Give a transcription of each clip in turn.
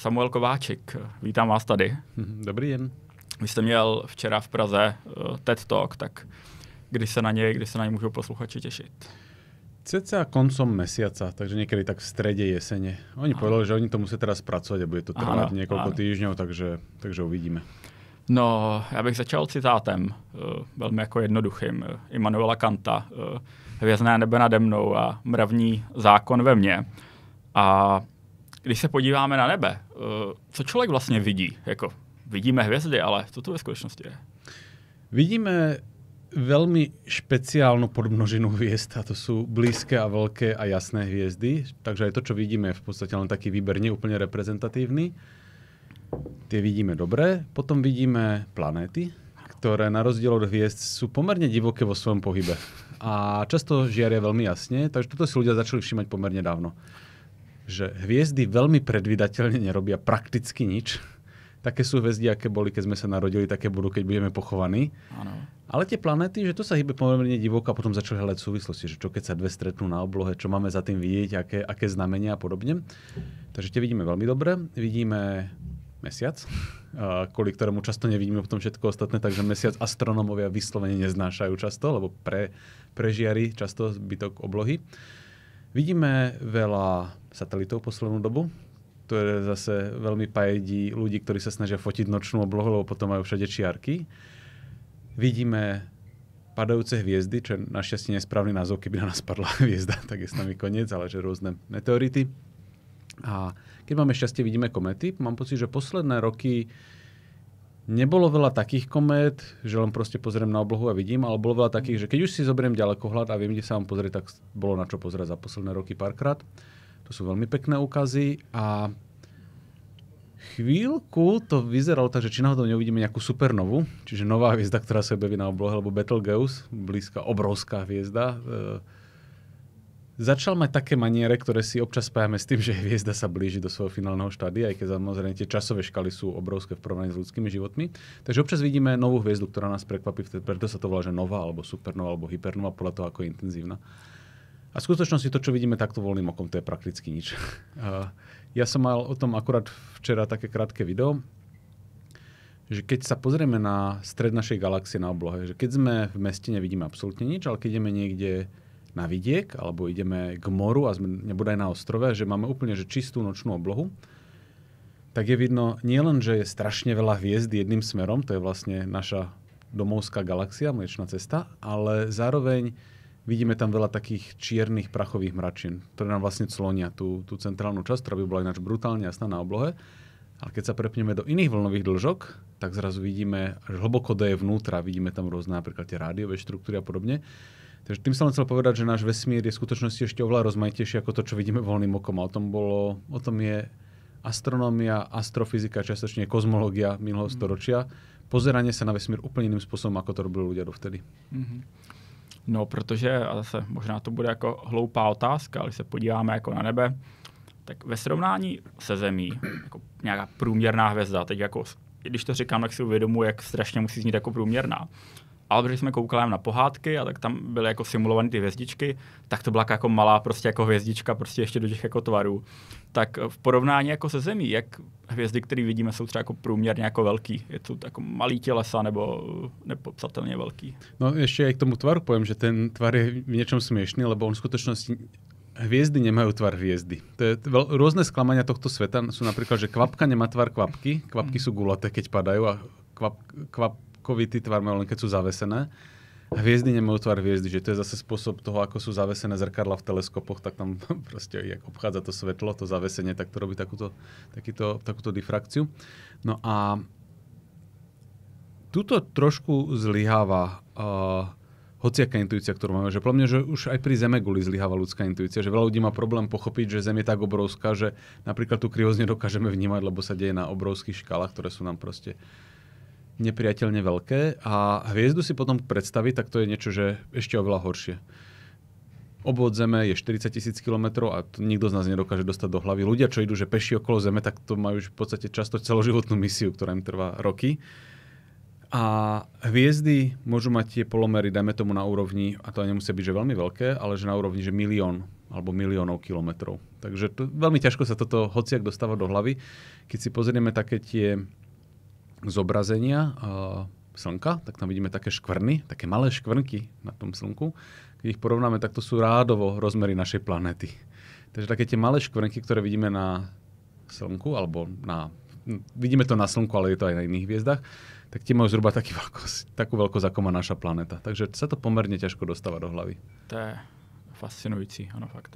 Samuel Kováčik, vítám vás tady. Dobrý den. Vy jste měl včera v Praze TED Talk, tak kdy se na něj můžou posluchači těšit? Cca koncom mesiaca, takže niekedy tak v strede jesene. Oni povedali, že oni to musia teraz spracovať a bude to trvať niekoľko týždňov, takže uvidíme. No, já bych začal citátem, velmi jako jednoduchým, Immanuela Kanta, hvězdné nebe nade mnou a mravní zákon ve mně. A když se podíváme na nebe, co člověk vlastně vidí? Jako, vidíme hvězdy, ale co to ve skutečnosti je? Vidíme veľmi špeciálnu podmnožinu hviezd, a to sú blízke a veľké a jasné hviezdy. Takže aj to, čo vidíme, je v podstate len taký výber neúplne reprezentatívny. Tie vidíme dobre. Potom vidíme planéty, ktoré na rozdiel od hviezd sú pomerne divoké vo svojom pohybe. A často žiaria veľmi jasne, takže toto si ľudia začali všímať pomerne dávno. Že hviezdy veľmi predvídateľne nerobia prakticky nič. Také sú hviezdy, aké boli, keď sme sa narodili, také budú, keď budeme pochovaní. Áno. Ale tie planéty, že to sa hýbe pomerne divoko a potom začali hľadať súvislosti, že čo keď sa dve stretnú na oblohe, čo máme za tým vidieť, aké znamenia a podobne. Takže tie vidíme veľmi dobre. Vidíme mesiac, kvôli ktorému často nevidíme potom všetko ostatné, takže mesiac astronómovia vyslovene neznášajú často, lebo prežiari často zbytok oblohy. Vidíme veľa satelitov poslednú dobu. To je zase veľmi pajedí ľudí, ktorí sa snažia fotiť nočnú oblohu, lebo potom majú všade čiarky. Vidíme padajúce hviezdy, čo je našťastie nesprávny názov, keby na nás padla hviezda, tak je s nami koniec, ale že rôzne meteority. A keď máme šťastie, vidíme kométy. Mám pocit, že posledné roky nebolo veľa takých komét, že len proste pozriem na oblohu a vidím, ale bolo veľa takých, že keď už si zoberiem ďalekohľad a viem, kde sa vám pozrieť, tak bolo na čo pozerať za posledné roky párkrát. To sú veľmi pekné ukazy a chvíľku to vyzeralo tak, že či náhodou neuvidíme nejakú supernovu, čiže nová hviezda, ktorá sa objaví na oblohe, alebo Betelgeuse, blízka obrovská hviezda. Začal mať také maniere, ktoré si občas spájame s tým, že hviezda sa blíži do svojho finálneho štádia, aj keď samozrejme tie časové škály sú obrovské v porovnaní s ľudskými životmi. Takže občas vidíme novú hviezdu, ktorá nás prekvapí, preto sa to volá, že nová, alebo supernova, alebo hypernova, podľa toho, ako je intenzívna. A v skutočnosti to, čo vidíme takto voľným okom, to je prakticky nič. Ja som mal o tom akurát včera také krátke video, že keď sa pozrieme na stred našej galaxie na oblohe, že keď sme v meste, nevidíme absolútne nič, ale keď ideme niekde na vidiek, alebo ideme k moru a sme nebodaj na ostrove, že máme úplne že čistú nočnú oblohu, tak je vidno nielen, že je strašne veľa hviezd jedným smerom, to je vlastne naša domovská galaxia, Mliečna cesta, ale zároveň vidíme tam veľa takých čiernych prachových mračín, ktoré nám vlastne clonia tú centrálnu časť, ktorá by bola ináč brutálne jasná na oblohe. Ale keď sa prepneme do iných vlnových dĺžok, tak zrazu vidíme až hlboko do jej vnútra, vidíme tam rôzne napríklad tie rádiové štruktúry a podobne. Takže tým som chcel povedať, že náš vesmír je v skutočnosti ešte oveľa rozmaitejší ako to, čo vidíme voľným okom. A o tom je astronómia, astrofyzika, čiastočne kozmológia minulého storočia. Pozeranie sa na vesmír úplne iným spôsobom, ako to robili ľudia dovtedy. Mm-hmm. No, protože, a zase možná to bude jako hloupá otázka, ale když se podíváme jako na nebe, tak ve srovnání se Zemí, jako nějaká průměrná hvězda, teď jako, když to říkám, tak si uvědomuji, jak strašně musí znít jako průměrná. Ale když jsme koukali na pohádky a tak tam byly jako simulované ty hvězdičky, tak to byla jako malá prostě jako hvězdička prostě ještě do těch jako tvarů. Tak v porovnání jako se Zemí, jak hvězdy, které vidíme, jsou třeba jako průměrně jako velký. Je to jako malý tělesa nebo nepopsatelně velký. No ešte aj k tomu tvaru poviem, že ten tvar je v niečom smiešný, lebo on v skutočnosti hviezdy nemajú tvar hviezdy. To je rôzne sklamania tohto sveta sú napríklad, že kvapka nemá tvar kvapky. Kvapky sú gulaté, keď padajú a kvapkovitý tvar majú len keď sú zavesené. A hviezdy nemajú tvar hviezdy, že to je zase spôsob toho, ako sú zavesené zrkadla v teleskopoch, tak tam proste, jak obchádza to svetlo, to zavesenie, tak to robí takúto difrakciu. No a tuto trošku zlyháva hociaká intuícia, ktorú máme. Že podľa mňa, že už aj pri Zemeguli zlyháva ľudská intuícia, že veľa ľudí má problém pochopiť, že Zem je tak obrovská, že napríklad tú kryosť nedokážeme vnímať, lebo sa deje na obrovských škálach, ktoré sú nám proste nepriateľne veľké. A hviezdu si potom predstaviť, tak to je niečo, že ešte oveľa horšie. Obvod Zeme je 40 000 kilometrov a to nikto z nás nedokáže dostať do hlavy. Ľudia, čo idú, že peši okolo Zeme, tak to majú v podstate často celoživotnú misiu, ktorá im trvá roky. A hviezdy môžu mať tie polomery, dajme tomu na úrovni, a to nemusí byť že veľmi veľké, ale že na úrovni, že 1 000 alebo miliónov kilometrov. Takže veľmi ťažko sa toto hociak dostáva do hlavy. Keď si pozrieme také tie zobrazenia Slnka, tak tam vidíme také škvrny, také malé škvrnky na tom Slnku. Keď ich porovnáme, tak to sú rádovo rozmery našej planéty. Takže také tie malé škvrnky, ktoré vidíme na Slnku, alebo vidíme to na Slnku, ale je to aj na iných hviezdach, tak tie majú zhruba takú veľkosť, ako má naša planéta. Takže sa to pomerne ťažko dostáva do hlavy. To je fascinující, ano, fakt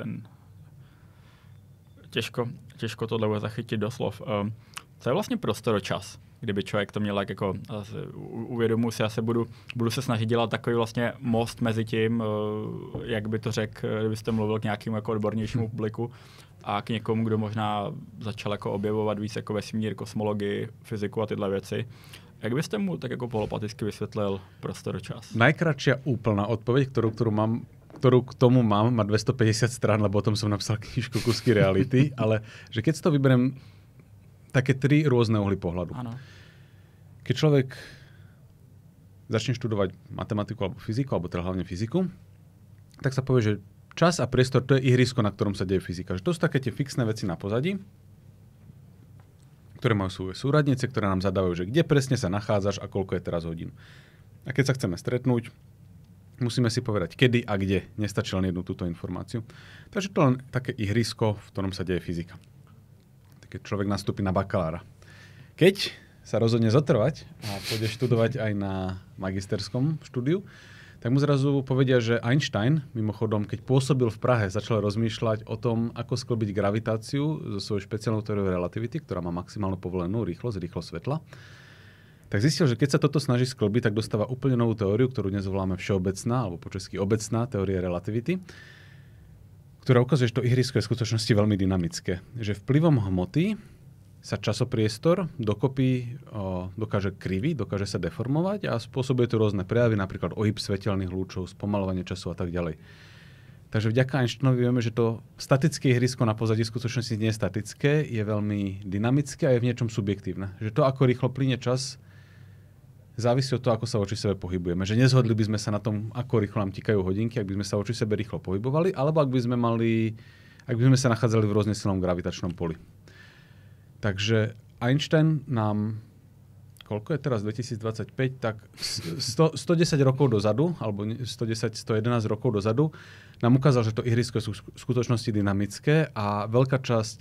těžko tohle bude zachytit do slov. Co je vlastně prostoročas? Kdyby člověk to měl tak jako, uvědomuji si, já se budu se snažit dělat takový vlastně most mezi tím, jak by to řekl, kdybyste mluvil k nějakému jako odbornějšímu publiku a k někomu, kdo možná začal jako objevovat víc jako vesmír, kosmologii, fyziku a tyhle věci. Jak byste mu tak jako polopaticky vysvětlil prostoročas? Najkratšia úplná odpoveď, ktorú k tomu mám, má 250 strán, lebo o tom som napísal knižku Kusky reality, ale že keď si to vyberiem také 3 rôzne uhly pohľadu. Ano. Keď človek začne študovať matematiku alebo fyziku, alebo teda hlavne fyziku, tak sa povie, že čas a priestor to je ihrisko, na ktorom sa deje fyzika. Že to sú také tie fixné veci na pozadí, ktoré majú svoje súradnice, ktoré nám zadávajú, že kde presne sa nachádzaš a koľko je teraz hodín. A keď sa chceme stretnúť, musíme si povedať kedy a kde. Nestačí len jednu túto informáciu. Takže to je len také ihrisko, v ktorom sa deje fyzika. Keď človek nastúpi na bakalára. Keď sa rozhodne zotrvať a pôjde študovať aj na magisterskom štúdiu, tak mu zrazu povedia, že Einstein, mimochodom, keď pôsobil v Prahe, začal rozmýšľať o tom, ako sklbiť gravitáciu so svojou špeciálnou teóriou relativity, ktorá má maximálnu povolenú rýchlosť svetla. Tak zistil, že keď sa toto snaží sklbiť, tak dostáva úplne novú teóriu, ktorú dnes voláme všeobecná, alebo po česky obecná teória relativity, ktorá ukazuje, že to ihrisko je v skutočnosti veľmi dynamické. Že vplyvom hmoty sa časopriestor dokopy dokáže kriviť, dokáže sa deformovať a spôsobuje to rôzne prejavy, napríklad ohyb svetelných lúčov, spomaľovanie času a tak ďalej. Takže vďaka Einsteinovi vieme, že to statické ihrisko na pozadí v skutočnosti nie je statické, je veľmi dynamické a je v niečom subjektívne. Že to, ako rýchlo plyne čas, závisí od toho, ako sa voči sebe pohybujeme. Že nezhodli by sme sa na tom, ako rýchlo nám tikajú hodinky, ak by sme sa voči sebe rýchlo pohybovali, alebo ak by sme sa nachádzali v rôzne silnom gravitačnom poli. Takže Einstein nám, koľko je teraz 2025, tak 110 rokov dozadu, alebo 111 rokov dozadu, nám ukázal, že to ihrisko sú v skutočnosti dynamické a veľká časť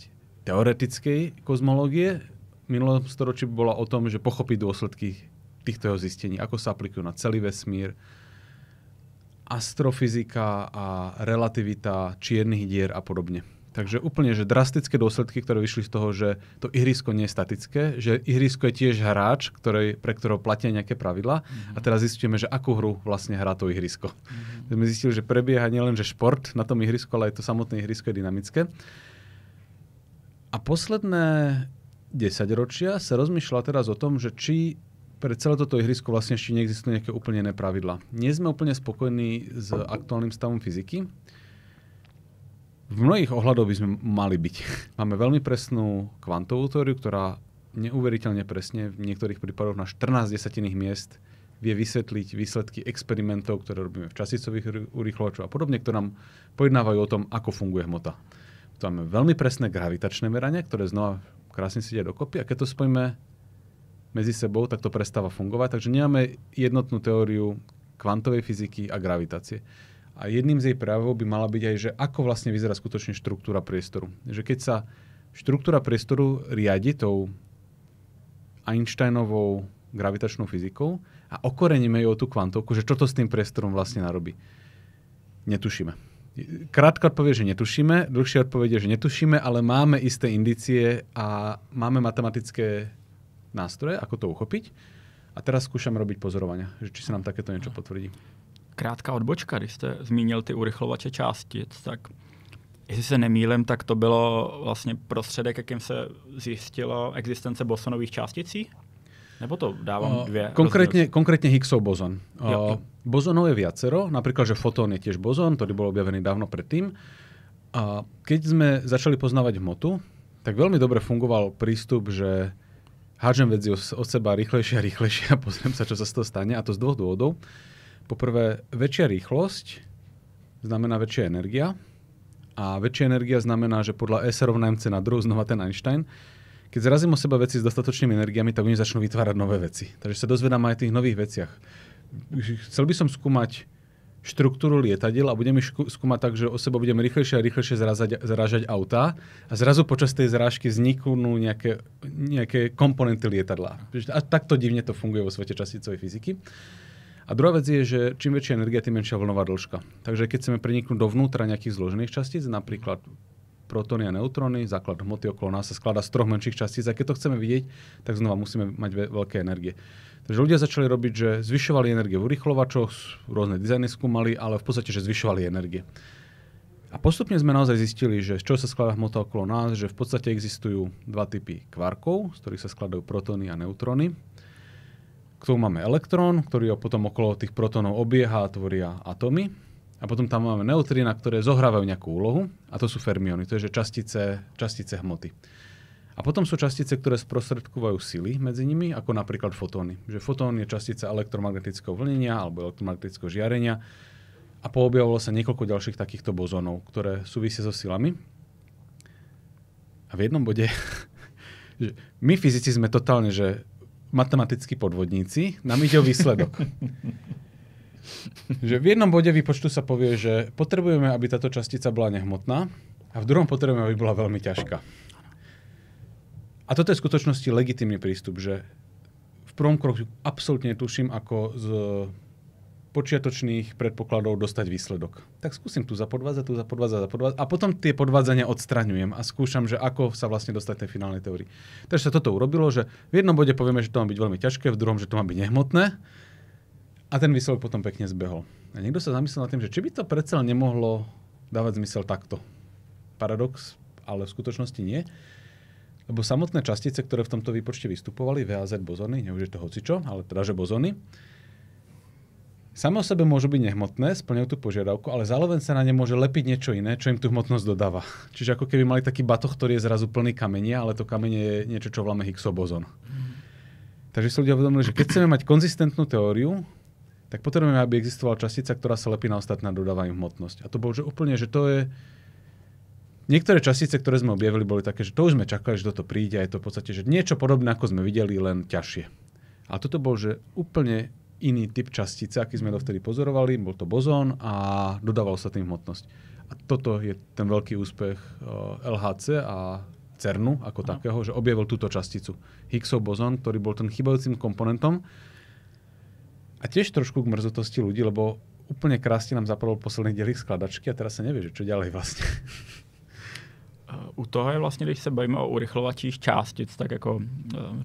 teoretickej kozmológie v minulom storočí bola o tom, že pochopiť dôsledky týchto jeho zistení, ako sa aplikujú na celý vesmír, astrofyzika a relativita čiernych dier a podobne. Takže úplne, že drastické dôsledky, ktoré vyšli z toho, že to ihrisko nie je statické, že ihrisko je tiež hráč, pre ktorého platia nejaké pravidlá. A teraz zistíme, že akú hru vlastne hrá to ihrisko. My zistili, že prebieha nielen že šport na tom ihrisku, ale aj to samotné ihrisko je dynamické. A posledné 10 ročia sa rozmýšľa teraz o tom, že či pre celé toto ihrisko vlastne ešte neexistujú nejaké úplne iné pravidlá. Nie sme úplne spokojní s aktuálnym stavom fyziky. V mnohých ohľadoch by sme mali byť. Máme veľmi presnú kvantovú teóriu, ktorá neuveriteľne presne v niektorých prípadoch na 14 desatinných miest vie vysvetliť výsledky experimentov, ktoré robíme v časticových urýchlovačoch a podobne, ktoré nám pojednávajú o tom, ako funguje hmota. Tu máme veľmi presné gravitačné merania, ktoré znova krásne sedia dokopy a keď to spojíme medzi sebou, tak to prestáva fungovať. Takže nemáme jednotnú teóriu kvantovej fyziky a gravitácie. A jedným z jej prejavov by mala byť aj, že ako vlastne vyzerá skutočne štruktúra priestoru. Že keď sa štruktúra priestoru riadi tou Einsteinovou gravitačnou fyzikou a okoreníme ju o tú kvantovku, že čo to s tým priestorom vlastne narobí. Netušíme. Krátka odpoveď, že netušíme, dlhšia odpoveď je, že netušíme, ale máme isté indície a máme matematické nástroje, ako to uchopiť. A teraz skúšam robiť pozorovania, že či sa nám takéto niečo potvrdí. Krátká odbočka, když jste zmínil ty urychlovače částic, tak jestli se nemýlím, tak to bylo vlastně prostředek, jakým se zjistila existence bosonových částicí? Nebo to dávam dvě? Konkrétne Higgsov bozon. Bozonov je viacero, napríklad, že fotón je tiež bozon, ktorý bol objavený dávno predtým. A keď sme začali poznávať hmotu, tak veľmi dobre fungoval prístup, že hádžem veci od seba rýchlejšie a rýchlejšie a pozriem sa, čo sa z toho stane. A to z dvoch dôvodov. Poprvé, väčšia rýchlosť znamená väčšia energia A väčšia energia znamená, že podľa S rovná MC na druhú, znova ten Einstein, keď zrazím o seba veci s dostatočnými energiami, tak oni začnú vytvárať nové veci. Takže sa dozvedám aj o tých nových veciach. Chcel by som skúmať štruktúru lietadiel a budeme skúmať tak, že o seba budeme rýchlejšie a rýchlejšie zrážať autá a zrazu počas tej zrážky vzniknú nejaké komponenty lietadla. A takto divne to funguje vo svete časticovej fyziky. A druhá vec je, že čím väčšia energia, tým menšia vlnová dĺžka. Takže keď chceme preniknúť dovnútra nejakých zložených častíc, napríklad protóny a neutróny, základ hmoty okolo nás sa skladá z 3 menších častíc a keď to chceme vidieť, tak znova musíme mať veľké energie. Takže ľudia začali robiť, že zvyšovali energie v urýchlovačoch, rôzne dizajny skúmali, ale v podstate, že zvyšovali energie. A postupne sme naozaj zistili, že z čoho sa skladá hmota okolo nás, že v podstate existujú dva typy kvarkov, z ktorých sa skladajú protóny a neutróny. K tomu máme elektrón, ktorý potom okolo tých protónov obieha a tvoria atómy. A potom tam máme neutrína, ktoré zohrávajú nejakú úlohu. A to sú fermióny, to je že častice hmoty. A potom sú častice, ktoré sprostredkovajú sily medzi nimi, ako napríklad fotóny. Že fotón je častica elektromagnetického vlnenia alebo elektromagnetického žiarenia. A poobjavilo sa niekoľko ďalších takýchto bozónov, ktoré súvisia so silami. A v jednom bode, že my fyzici sme totálne, že matematickí podvodníci, nám ide o výsledok. Že v jednom bode výpočtu sa povie, že potrebujeme, aby táto častica bola nehmotná a v druhom potrebujeme, aby bola veľmi ťažká. A toto je v skutočnosti legitímny prístup, že v prvom kroku absolútne netuším, ako z počiatočných predpokladov dostať výsledok. Tak skúsim tu zapodvádzať a potom tie podvádzania odstraňujem a skúšam, že ako sa vlastne dostať tej finálnej teórii. Takže sa toto urobilo, že v jednom bode povieme, že to má byť veľmi ťažké, v druhom, že to má byť nehmotné a ten výsledok potom pekne zbehol. A niekto sa zamyslel nad tým, že či by to predsa nemohlo dávať zmysel takto. Paradox, ale v skutočnosti nie. Lebo samotné častice, ktoré v tomto výpočte vystupovali, VAZ bozóny, už je to hocičo, ale teda, že bozóny, samé o sebe môžu byť nehmotné, splňujú tú požiadavku, ale zároveň sa na ne môže lepiť niečo iné, čo im tú hmotnosť dodáva. Čiže ako keby mali taký batoh, ktorý je zrazu plný kamenia, ale to kamenie je niečo, čo voláme Higgsov bozón. Takže si ľudia uvedomili, že keď chceme mať konzistentnú teóriu, tak potrebujeme, aby existovala častica, ktorá sa lepí na ostatné a dodáva im hmotnosť. A to bolo, že úplne, že to je... Niektoré častice, ktoré sme objavili, boli také, že to už sme čakali, že toto príde a je to v podstate, že niečo podobné, ako sme videli, len ťažšie. A toto bol, že úplne iný typ častice, aký sme dovtedy pozorovali, bol to bozón a dodával sa tým hmotnosť. A toto je ten veľký úspech LHC a CERNu ako takého, že objavil túto časticu. Higgsov bozón, ktorý bol ten chýbajúcim komponentom. A tiež trošku k mrzutosti ľudí, lebo úplne krásne nám zapadol posledný dielik skladačky a teraz sa nevie, že čo ďalej vlastne. U toho je vlastně, když se bavíme o urychlovačích částic, tak jako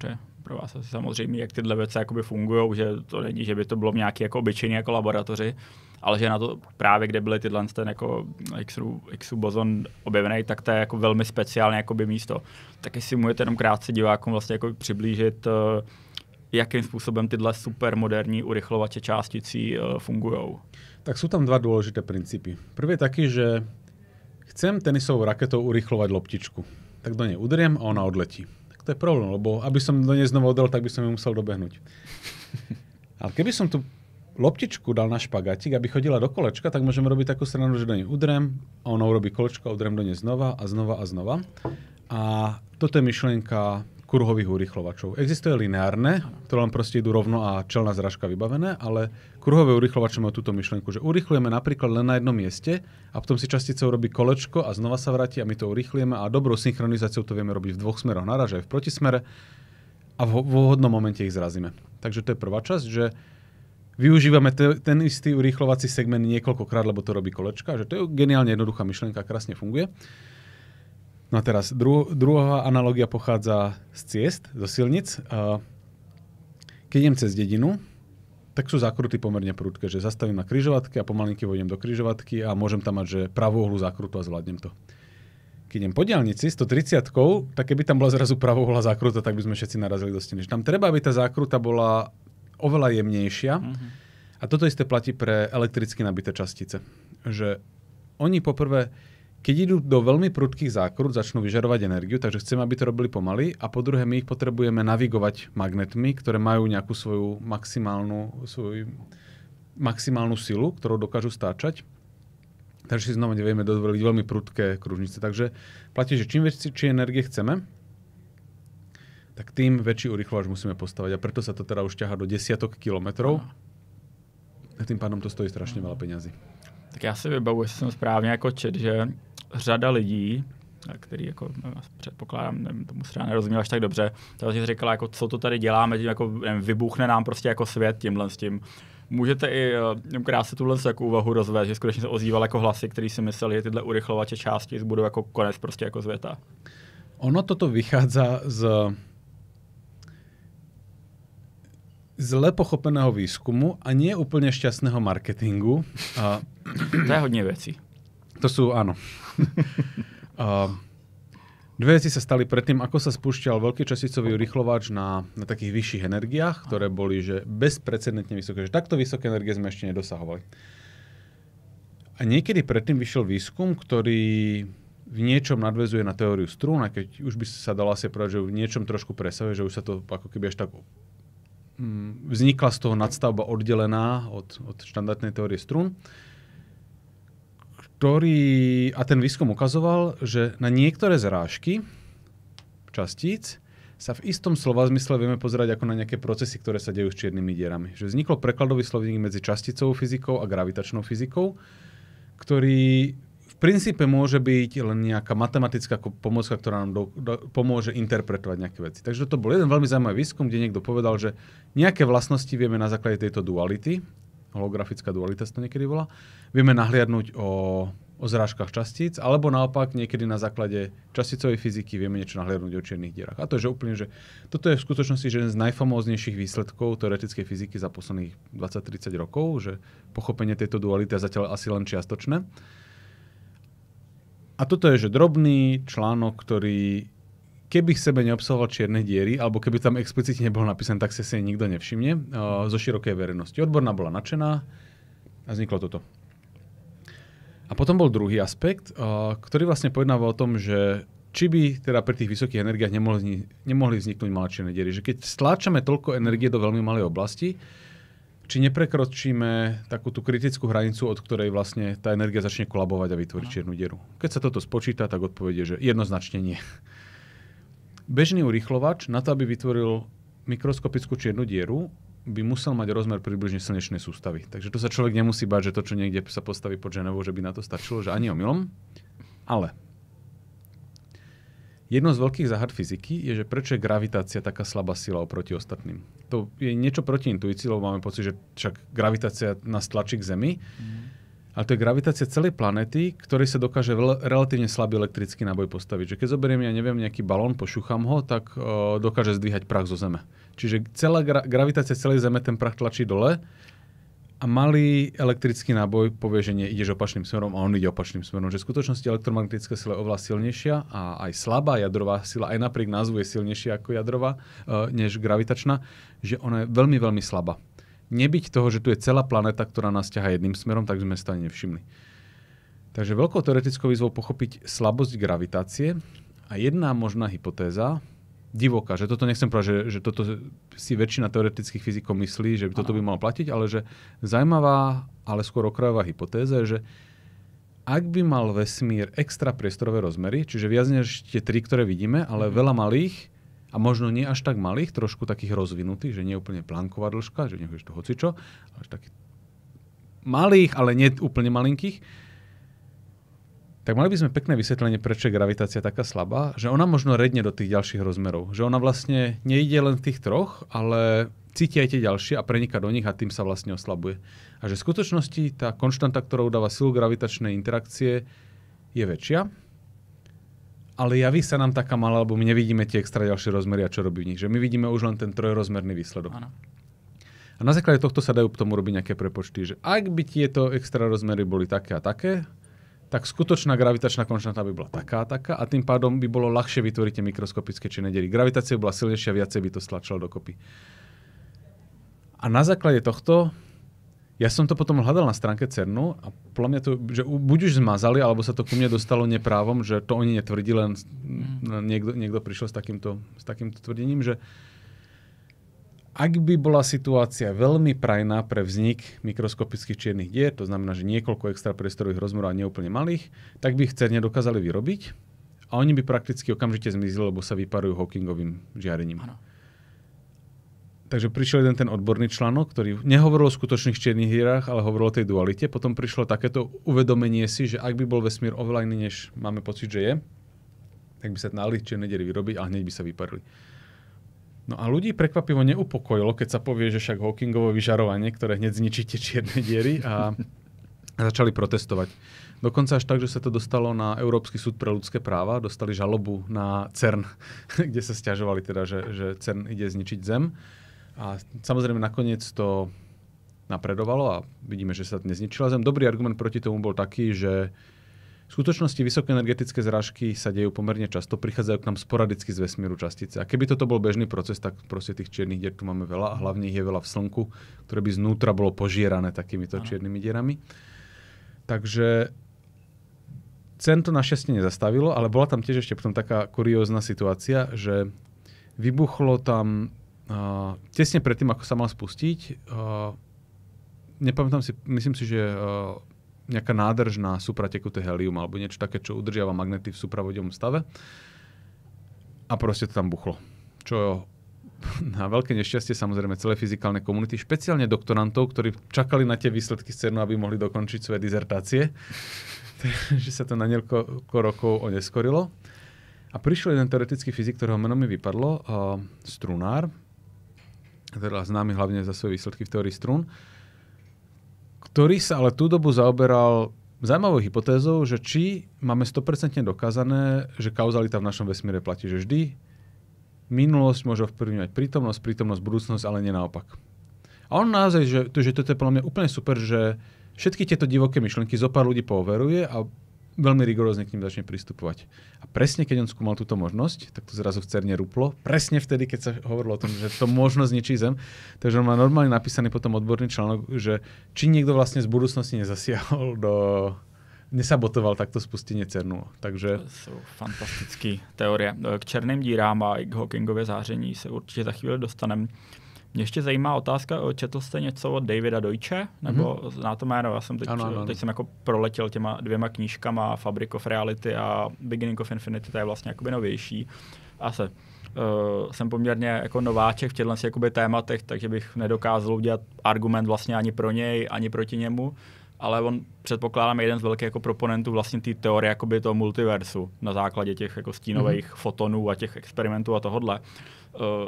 že pro vás asi samozřejmě, jak tyhle věci jakoby fungujou, že to není, že by to bylo v nějaký jako obyčejný jako laboratoři, ale že na to právě, kde byly tyhle ten jako Higgsův bozon objevený, tak to je jako velmi speciální jakoby místo. Tak jestli můžete jenom krátce divákům vlastně jako přiblížit, jakým způsobem tyhle supermoderní urychlovače částicí fungujou. Tak sú tam dva dôležité princípy. Prvý je taký, že chcem tenisovou raketou urychlovať loptičku. Tak do nej udriem a ona odletí. Tak to je problém, lebo aby som do nej znovu odrel, tak by som ju musel dobehnúť. Ale keby som tú loptičku dal na špagátik, aby chodila do kolečka, tak môžeme robiť takú stranu, že do nej udriem a ona urobí kolečko a udriem do nej znova a znova a znova. A toto je myšlienka kruhových urýchlovačov. Existuje lineárne, ktoré len proste idú rovno a čelná zrážka vybavené, ale kruhové urýchlovače majú túto myšlienku, že urýchlujeme napríklad len na jednom mieste a potom si častica urobí kolečko a znova sa vráti a my to urýchlujeme a dobrou synchronizáciou to vieme robiť v dvoch smeroch naraz, aj v protismere a vo vhodnom momente ich zrazíme. Takže to je prvá časť, že využívame ten istý urýchlovací segment niekoľkokrát, lebo to robí kolečka, že to je geniálne jednoduchá myšlienka, krásne funguje. No a teraz druhá analogia pochádza z ciest, zo silnic. Keď idem cez dedinu, tak sú zákruty pomerne prudké, že zastavím na križovatke a pomalinky vojdem do križovatky a môžem tam mať, že pravouhlú zákrutu a zvládnem to. Keď idem po diaľnici 130-kou, tak keby tam bola zrazu pravouhlá zákruta, tak by sme všetci narazili do steny. Tam treba, aby tá zákruta bola oveľa jemnejšia. A toto isté platí pre elektricky nabité častice. Že oni poprvé, keď idú do veľmi prudkých zákrut, začnú vyžarovať energiu, takže chceme, aby to robili pomaly a po druhé my ich potrebujeme navigovať magnetmi, ktoré majú nejakú svoju maximálnu silu, ktorú dokážu stáčať. Takže si znova nevieme dovoliť veľmi prudké kružnice. Takže platí, že čím väčšie energie chceme, tak tým väčší urychlovač musíme postavať. A preto sa to teda už ťahá do desiatok kilometrov. A tým pádom to stojí strašně veľa peňazí. Tak já si vybavuji, jestli jsem správně jako čet, že řada lidí, který jako předpokládám, nevím, tomu třeba nerozuměl až tak dobře, takže říkala, jako, co to tady děláme, tím, jako, nevím, vybuchne nám prostě jako svět tímhle s tím. Můžete i krásně tuhle jako úvahu rozvést, že skutečně se ozýval jako hlasy, který si mysleli, že tyhle urychlovače částic budou jako konec prostě jako světa. Ono toto vychádza z zle pochopeného výskumu a nie úplne šťastného marketingu. To je hodně věcí. To sú, áno. Dve veci sa stali predtým, ako sa spúšťal veľký časticový urychlovač na takých vyšších energiách, ktoré boli že bezprecedentne vysoké. Že takto vysoké energie sme ešte nedosahovali. A niekedy predtým vyšiel výskum, ktorý v niečom nadväzuje na teóriu strún, a keď už by sa dalo asi povedať, že v niečom trošku presahuje, že už sa to ako keby až tak vznikla z toho nadstavba oddelená od štandardnej teórie strún, a ten výskum ukazoval, že na niektoré zrážky častíc sa v istom slova zmysle vieme pozerať ako na nejaké procesy, ktoré sa dejú s čiernymi dierami. Že vzniklo prekladový slovník medzi časticovou fyzikou a gravitačnou fyzikou, ktorý v princípe môže byť len nejaká matematická pomôcka, ktorá nám pomôže interpretovať nejaké veci. Takže to bol jeden veľmi zaujímavý výskum, kde niekto povedal, že nejaké vlastnosti vieme na základe tejto duality, holografická dualita sa to niekedy volá, vieme nahliadnúť o zrážkach častíc, alebo naopak niekedy na základe časticovej fyziky vieme niečo nahliadnúť o čiernych dierách. A to je, že úplne, že toto je v skutočnosti jeden z najfamóznejších výsledkov teoretickej fyziky za posledných 20-30 rokov, že pochopenie tejto duality je zatiaľ asi len čiastočné. A toto je, že drobný článok, ktorý keby v sebe neobsahoval čierne diery, alebo keby tam explicitne nebol napísaný, tak si nikto nevšimne zo širokej verejnosti. Odborná bola nadšená a vzniklo toto. A potom bol druhý aspekt, ktorý vlastne pojednával o tom, že či by teda pri tých vysokých energiách nemohli vzniknúť malé čierne diery. Že keď stláčame toľko energie do veľmi malej oblasti, či neprekročíme takú tú kritickú hranicu, od ktorej vlastne tá energia začne kolabovať a vytvoriť čiernu dieru. Keď sa toto spočíta, tak odpovedie, že jednoznačne nie. Bežný urychlovač na to, aby vytvoril mikroskopickú čiernu dieru, by musel mať rozmer približne slnečnej sústavy. Takže to sa človek nemusí báť, že to, čo niekde sa postaví pod Ženevou, že by na to stačilo, že ani omylom. Ale jedno z veľkých záhad fyziky je, že prečo je gravitácia taká slabá sila oproti ostatným. To je niečo proti intuícii, lebo máme pocit, že však gravitácia nás tlačí k Zemi, ale to je gravitácia celej planéty, ktorej sa dokáže relatívne slabý elektrický náboj postaviť. Že keď zoberiem, ja neviem, nejaký balón, pošúcham ho, tak dokáže zdvíhať prach zo Zeme. Čiže celá gravitácia celej Zeme ten prach tlačí dole a malý elektrický náboj povie, že nie, ideš opačným smerom a on ide opačným smerom. Že v skutočnosti elektromagnetická sila je oveľa silnejšia a aj slabá jadrová sila, aj napriek názvu je silnejšia ako jadrová, než gravitačná, že ona je veľmi, veľmi slabá. Nebyť toho, že tu je celá planéta, ktorá nás ťahá jedným smerom, tak sme sa nevšimli. Takže veľkou teoretickou výzvou pochopiť slabosť gravitácie a jedna možná hypotéza, divoká, že toto nechcem povedať, že toto si väčšina teoretických fyzikov myslí, že toto by malo platiť, ale že zaujímavá, ale skôr okrajová hypotéza je, že ak by mal vesmír extra priestorové rozmery, čiže viac než tie 3, ktoré vidíme, ale veľa malých, a možno nie až tak malých, trošku takých rozvinutých, že nie úplne plánková dĺžka, že nehoď to hocičo, ale takých malých, ale nie úplne malinkých, tak mali by sme pekné vysvetlenie, prečo je gravitácia taká slabá, že ona možno redne do tých ďalších rozmerov. Že ona vlastne nejde len v tých troch, ale cíti aj tie ďalšie a preniká do nich a tým sa vlastne oslabuje. A že v skutočnosti tá konštanta, ktorá udáva silu gravitačnej interakcie, je väčšia, ale javí sa nám taká malá, lebo my nevidíme tie extra ďalšie rozmery a čo robí v nich. Že my vidíme už len ten trojrozmerný výsledok. Ano. A na základe tohto sa dajú k tomu robiť nejaké prepočty, že ak by tieto extra rozmery boli také a také, tak skutočná gravitačná konštanta by bola taká a taká a tým pádom by bolo ľahšie vytvoriť tie mikroskopické čierne diery. Gravitácia bola silnejšia, viacej by to stlačilo dokopy. A na základe tohto ja som to potom hľadal na stránke CERNu a podľa mňa to, že buď už zmazali, alebo sa to ku mne dostalo neprávom, že to oni netvrdí, len niekto prišiel s takýmto tvrdením, že ak by bola situácia veľmi prajná pre vznik mikroskopických čiernych dier, to znamená, že niekoľko extrapriestorových rozmerov a neúplne malých, tak by ich cerne dokázali vyrobiť a oni by prakticky okamžite zmizli, lebo sa vyparujú Hawkingovým žiarením. Ano. Takže prišiel jeden ten odborný článok, ktorý nehovoril o skutočných čiernych dierách, ale hovoril o tej dualite. Potom prišlo takéto uvedomenie si, že ak by bol vesmír oveľa iný, než máme pocit, že je, tak by sa dali čierne diery vyrobiť a hneď by sa vyparili. No a ľudí prekvapivo neupokojilo, keď sa povie, že však Hawkingovo vyžarovanie, ktoré hneď zničí tie čierne diery a začali protestovať. Dokonca až tak, že sa to dostalo na Európsky súd pre ľudské práva, dostali žalobu na CERN, kde sa sťažovali teda, že CERN ide zničiť Zem. A samozrejme nakoniec to napredovalo a vidíme, že sa nezničila Zem. Dobrý argument proti tomu bol taký, že v skutočnosti vysokoenergetické zrážky sa dejú pomerne často, prichádzajú k nám sporadicky z vesmíru častice. A keby toto bol bežný proces, tak proste tých čiernych dier tu máme veľa a hlavne ich je veľa v Slnku, ktoré by znútra bolo požierané takýmito čiernymi dierami. Takže CERN to našťastie nezastavilo, ale bola tam tiež ešte potom taká kuriózna situácia, že vybuchlo tam tesne predtým, ako sa mal spustiť, nepamätám si, myslím si, že nejaká nádrž na supratekuté helium alebo niečo také, čo udržiava magnety v supravodivom stave. A proste to tam buchlo. Čo na veľké nešťastie samozrejme celé fyzikálne komunity, špeciálne doktorantov, ktorí čakali na tie výsledky z CERNu, aby mohli dokončiť svoje dizertácie. Takže sa to na niekoľko rokov oneskorilo. A prišiel jeden teoretický fyzik, ktorého meno mi vypadlo, strunár, teda známy hlavne za svoje výsledky v teórii strún, ktorý sa ale tú dobu zaoberal zaujímavou hypotézou, že či máme 100% dokázané, že kauzalita v našom vesmíre platí, že vždy minulosť môže ovplyvňovať prítomnosť, budúcnosť, ale nie naopak. A on naozaj, že toto je podľa mňa úplne super, že všetky tieto divoké myšlienky zo pár ľudí pooveruje a veľmi rigorózne k ním začne pristupovať. A presne keď on skúmal túto možnosť, tak to zrazu v CERNe ruplo. Presne vtedy, keď sa hovorilo o tom, že to možno zničí Zem. Takže on má normálne napísaný potom odborný článok, že či niekto vlastne z budúcnosti nezasiahol nesabotoval takto spustenie CERNu. Takže... To jsou fantastické teorie. K černým dírám a i k Hawkingově záření se určitě za chvíli dostaneme. Mě ještě zajímá otázka, četl jste něco od Davida Deutsche? Nebo zná to jméno? Já jsem teď jsem jako proletěl těma 2 knížkama Fabric of Reality a Beginning of Infinity, to je vlastně jakoby novější. Jsem poměrně jako nováček v těchto tématech, takže bych nedokázal udělat argument vlastně ani pro něj, ani proti němu. Ale on předpokládám jeden z velkých jako proponentů vlastně té teorie jakoby toho multiversu na základě těch jako stínových fotonů a těch experimentů a tohodle.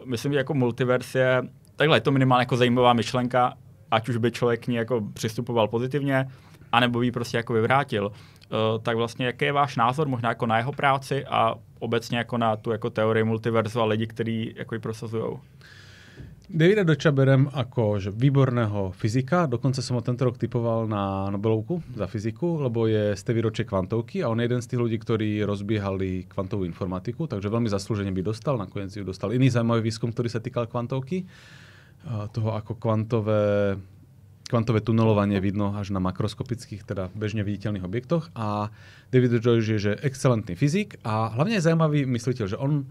Myslím, že jako multivers je takhle, je to minimálně jako zajímavá myšlenka, ať už by člověk k ní jako přistupoval pozitivně, anebo by ji prostě jako vyvrátil. Tak vlastně jaký je váš názor možná jako na jeho práci a obecně jako na tu jako teorii multiverzu a lidi, kteří jako ji prosazujou? Davida Deutscha berem ako že výborného fyzika, dokonca som ho tento rok typoval na Nobelovku za fyziku, lebo je z tej výročie kvantovky a on je jeden z tých ľudí, ktorí rozbiehali kvantovú informatiku, takže veľmi zaslúžene by dostal, nakoniec ju dostal iný zaujímavý výskum, ktorý sa týkal kvantovky, toho ako kvantové tunelovanie vidno až na makroskopických, teda bežne viditeľných objektoch a David Deutsch je že excelentný fyzik a hlavne je zaujímavý mysliteľ, že on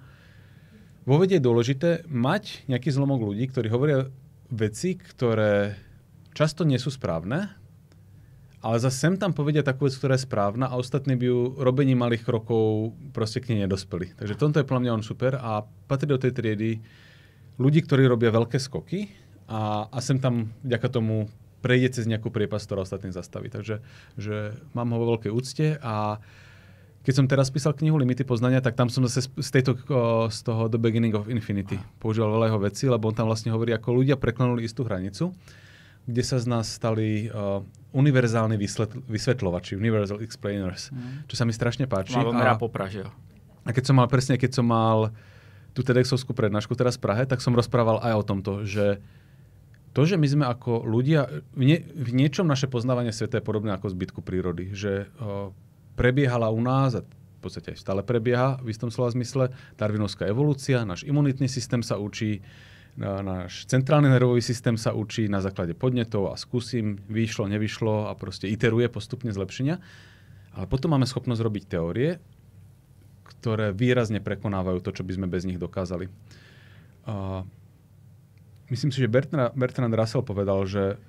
vo vede je dôležité mať nejaký zlomok ľudí, ktorí hovoria veci, ktoré často nie sú správne, ale zase sem tam povedia takú vec, ktorá je správna a ostatní by ju robením malých krokov proste k nej nedospeli. Takže tomto je podľa mňa on super a patrí do tej triedy ľudí, ktorí robia veľké skoky a sem tam vďaka tomu prejde cez nejakú priepasť, ktorá ostatných zastaví. Takže že mám ho vo veľkej úcte a keď som teraz písal knihu Limity poznania, tak tam som zase z toho The Beginning of Infinity používal veľa jeho vecí, lebo on tam vlastne hovorí, ako ľudia preklenuli istú hranicu, kde sa z nás stali univerzálni vysvetľovači, universal explainers, čo sa mi strašne páči. Má popraže, jo. A keď som mal tú TEDxovskú prednášku teraz v Prahe, tak som rozprával aj o tomto, že to, že my sme ako ľudia, v niečom naše poznávanie sveta je podobné ako zbytku prírody, že prebiehala u nás a v podstate aj stále prebieha v istom slova zmysle darwinovská evolúcia, náš imunitný systém sa učí, náš centrálny nervový systém sa učí na základe podnetov a skúsim, vyšlo, nevyšlo a proste iteruje postupne zlepšenia. Ale potom máme schopnosť robiť teórie, ktoré výrazne prekonávajú to, čo by sme bez nich dokázali. myslím si, že Bertrand Russell povedal, že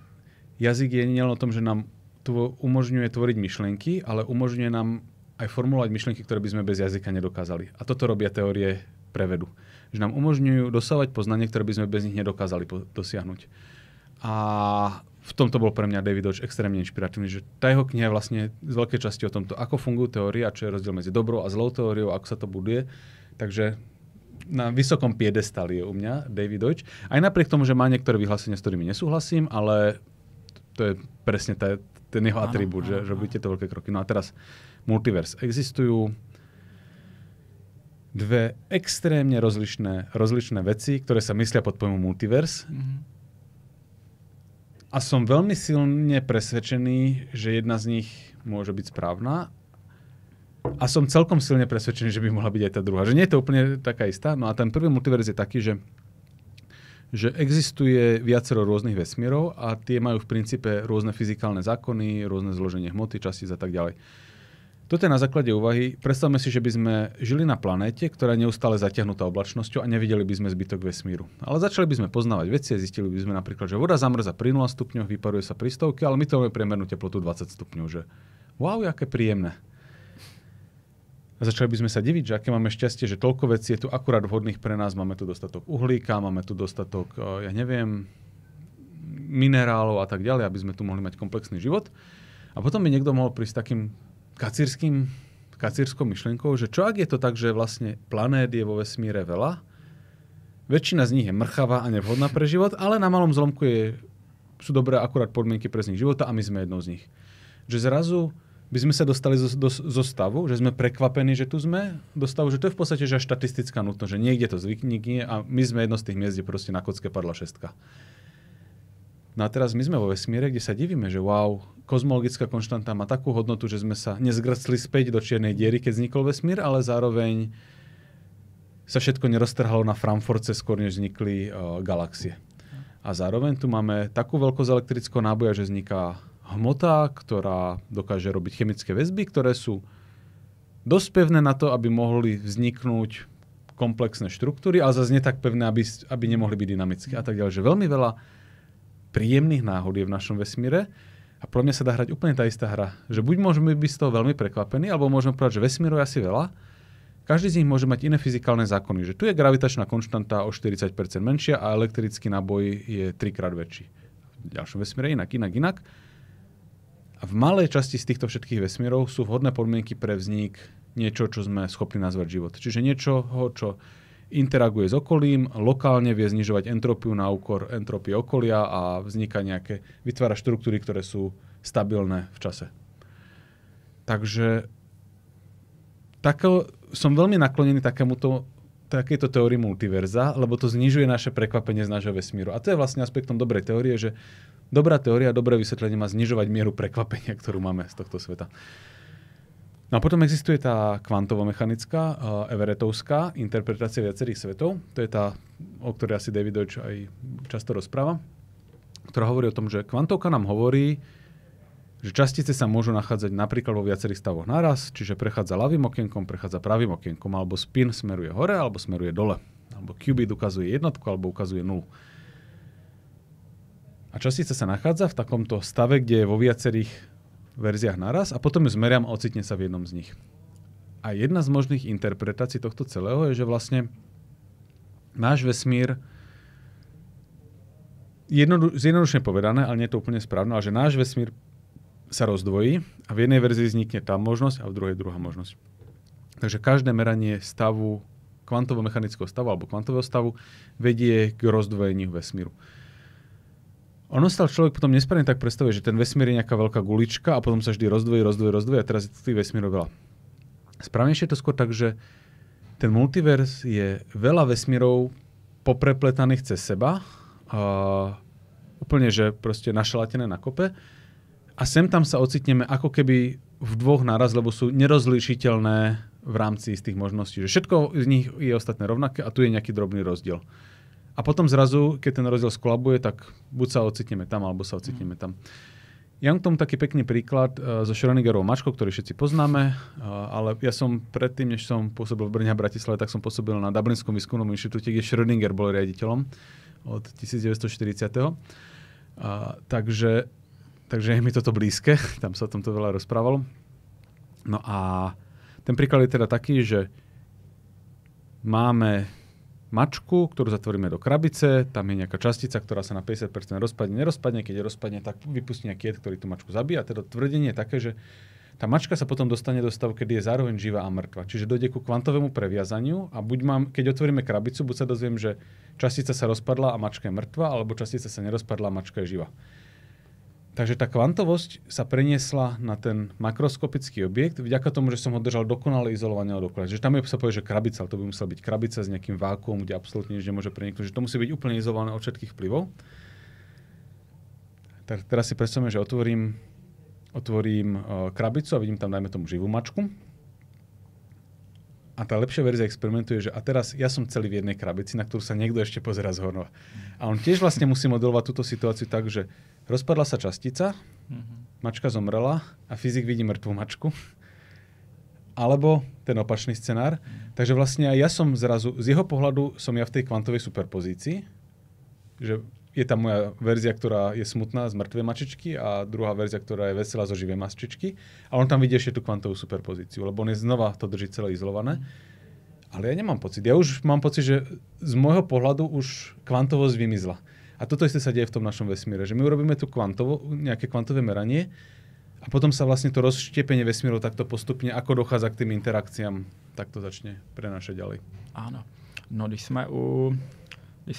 jazyk je nielen o tom, že nám umožňuje tvoriť myšlienky, ale umožňuje nám aj formulovať myšlienky, ktoré by sme bez jazyka nedokázali. A toto robia teórie prevedu. Že nám umožňujú dosávať poznanie, ktoré by sme bez nich nedokázali dosiahnuť. A v tomto bol pre mňa David Deutsch extrémne inšpiratívny, že tá jeho kniha je vlastne z veľkej časti o tomto, ako fungujú teórie a čo je rozdiel medzi dobrou a zlou teóriou, ako sa to buduje. Takže na vysokom piedestali je u mňa David Deutsch. Aj napriek tomu, že má niektoré vyhlásenia, s ktorými nesúhlasím, ale to je presne ten jeho atribút, že robí tieto veľké kroky. No a teraz multivers. Existujú dve extrémne rozličné veci, ktoré sa myslia pod pojmom multivers. A som veľmi silne presvedčený, že jedna z nich môže byť správna. A som celkom silne presvedčený, že by mohla byť aj tá druhá. Že nie je to úplne taká istá. No a ten prvý multivers je taký, že existuje viacero rôznych vesmírov a tie majú v princípe rôzne fyzikálne zákony, rôzne zloženie hmoty, častíc a tak ďalej. Toto je na základe úvahy. Predstavme si, že by sme žili na planéte, ktorá je neustále zatiahnutá oblačnosťou a nevideli by sme zbytok vesmíru. Ale začali by sme poznávať veci a zistili by sme napríklad, že voda zamrza pri 0 stupňoch, vyparuje sa pri 100, ale my to máme priemernú teplotu 20 stupňov. Že wow, aké príjemné. A začali by sme sa diviť, že aké máme šťastie, že toľko vecí je tu akurát vhodných pre nás. Máme tu dostatok uhlíka, máme tu dostatok, minerálov a tak ďalej, aby sme tu mohli mať komplexný život. A potom by niekto mohol prísť takým kacírskou myšlienkou, že čo ak je to tak, že vlastne planét je vo vesmíre veľa, väčšina z nich je mrchavá a nevhodná pre život, ale na malom zlomku sú dobré akurát podmienky pre vznik života a my sme jednou z nich. Že zrazu by sme sa dostali zo stavu, že sme prekvapení, že tu sme, do stavu, že to je v podstate že štatistická nutnosť, že niekde to zvykne a my sme jedno z tých miest, kde proste na kocke padla 6. No a teraz my sme vo vesmíre, kde sa divíme, že wow, kozmologická konštanta má takú hodnotu, že sme sa nezgrcli späť do čiernej diery, keď vznikol vesmír, ale zároveň sa všetko neroztrhalo na Frankfurte skôr, než vznikli galaxie. A zároveň tu máme takú veľkosť elektrického náboja, že vzniká hmota, ktorá dokáže robiť chemické väzby, ktoré sú dosť pevné na to, aby mohli vzniknúť komplexné štruktúry, ale zase nie tak pevné, aby nemohli byť dynamické a tak ďalej. Že veľmi veľa príjemných náhod je v našom vesmíre a pre mňa sa dá hrať úplne tá istá hra. Že buď môžeme byť z toho veľmi prekvapení, alebo môžeme povedať, že vesmírov je asi veľa. Každý z nich môže mať iné fyzikálne zákony. Že tu je gravitačná konštanta o 40% menšia a elektrický náboj je 3-krát väčší. V ďalšom vesmíre inak. A v malej časti z týchto všetkých vesmírov sú vhodné podmienky pre vznik niečo, čo sme schopní nazvať život. Čiže niečo, čo interaguje s okolím, lokálne vie znižovať entropiu na úkor entropie okolia a vytvára štruktúry, ktoré sú stabilné v čase. Takže som veľmi naklonený takéto teórii multiverza, lebo to znižuje naše prekvapenie z nášho vesmíru. A to je vlastne aspektom dobrej teórie, že dobrá teória, dobré vysvetlenie má znižovať mieru prekvapenia, ktorú máme z tohto sveta. No a potom existuje tá kvantovo-mechanická, everettovská interpretácia viacerých svetov. To je tá, o ktorej asi David Deutsch aj často rozpráva, ktorá hovorí o tom, že kvantovka nám hovorí, že častice sa môžu nachádzať napríklad vo viacerých stavoch naraz, čiže prechádza ľavým okienkom, prechádza pravým okienkom, alebo spin smeruje hore, alebo smeruje dole. Alebo qubit ukazuje jednotku, alebo ukazuje nulu. A častica sa nachádza v takomto stave, kde je vo viacerých verziách naraz a potom ju zmeriam a ocitne sa v jednom z nich. A jedna z možných interpretácií tohto celého je, že vlastne náš vesmír, zjednodušene povedané, ale nie je to úplne správne, ale že náš vesmír sa rozdvojí a v jednej verzii vznikne tá možnosť a v druhej druhá možnosť. Takže každé meranie stavu, kvantovo-mechanického stavu alebo kvantového stavu vedie k rozdvojeniu vesmíru. Ono sa človek potom nesprávne tak predstavuje, že ten vesmír je nejaká veľká gulička a potom sa vždy rozdvojí a teraz je tých vesmírov veľa. Správnejšie je to skôr tak, že ten multivers je veľa vesmírov poprepletaných cez seba, úplne, že proste našalatené na kope a sem tam sa ocitneme ako keby v dvoch naraz, lebo sú nerozlíšiteľné v rámci istých možností. Že všetko z nich je ostatné rovnaké a tu je nejaký drobný rozdiel. A potom zrazu, keď ten rozdiel skolabuje, tak buď sa ocitneme tam, alebo sa ocitneme tam. Ja mám k tomu taký pekný príklad so Schrödingerovou mačkou, ktorý všetci poznáme, ale ja som predtým, než som pôsobil v Brne a Bratislave, tak som pôsobil na Dublinskom výskumnom inštitúte, kde Schrödinger bol riaditeľom. od 1940. Takže je mi toto blízke, tam sa o tomto veľa rozprávalo. No a ten príklad je teda taký, že máme mačku, ktorú zatvoríme do krabice, tam je nejaká častica, ktorá sa na 50% nerozpadne, keď je rozpadne, tak vypustí nejaký jed, ktorý tú mačku zabíja. A teda tvrdenie je také, že tá mačka sa potom dostane do stavu, kedy je zároveň živá a mŕtva. Čiže dojde ku kvantovému previazaniu a keď otvoríme krabicu, buď sa dozviem, že častica sa rozpadla a mačka je mŕtva, alebo častica sa nerozpadla a mačka je živá. Takže tá kvantovosť sa preniesla na ten makroskopický objekt vďaka tomu, že som ho držal dokonale izolovaný od okolia. Že tam sa povie, že krabica, ale to by musela byť krabica s nejakým vákuom, kde absolútne nič nemôže preniknúť. Že to musí byť úplne izolované od všetkých vplyvov. Tak teraz si predstavme, že otvorím krabicu a vidím tam, dajme tomu, živú mačku. A tá lepšia verzia experimentu je, že a teraz ja som celý v jednej krabici, na ktorú sa niekto ešte pozerá zhornova. A on tiež vlastne musí modelovať túto situáciu tak, že rozpadla sa častica, mačka zomrela a fyzik vidí mŕtvú mačku. Alebo ten opačný scenár. Takže vlastne aj ja som zrazu, z jeho pohľadu som ja v tej kvantovej superpozícii, že je tam moja verzia, ktorá je smutná z mŕtvej mačičky a druhá verzia, ktorá je veselá zo živej mačičky. A on tam vidí ešte tú kvantovú superpozíciu, lebo on je znova to drží celé izolované. Ale ja nemám pocit. Ja už mám pocit, že z môjho pohľadu už kvantovosť vymizla. A toto isté sa deje v tom našom vesmíre, že my urobíme tu nejaké kvantové meranie a potom sa vlastne to rozštiepenie vesmírov takto postupne, ako dochádza k tým interakciám, tak to začne prenášať ďalej. Áno. No, když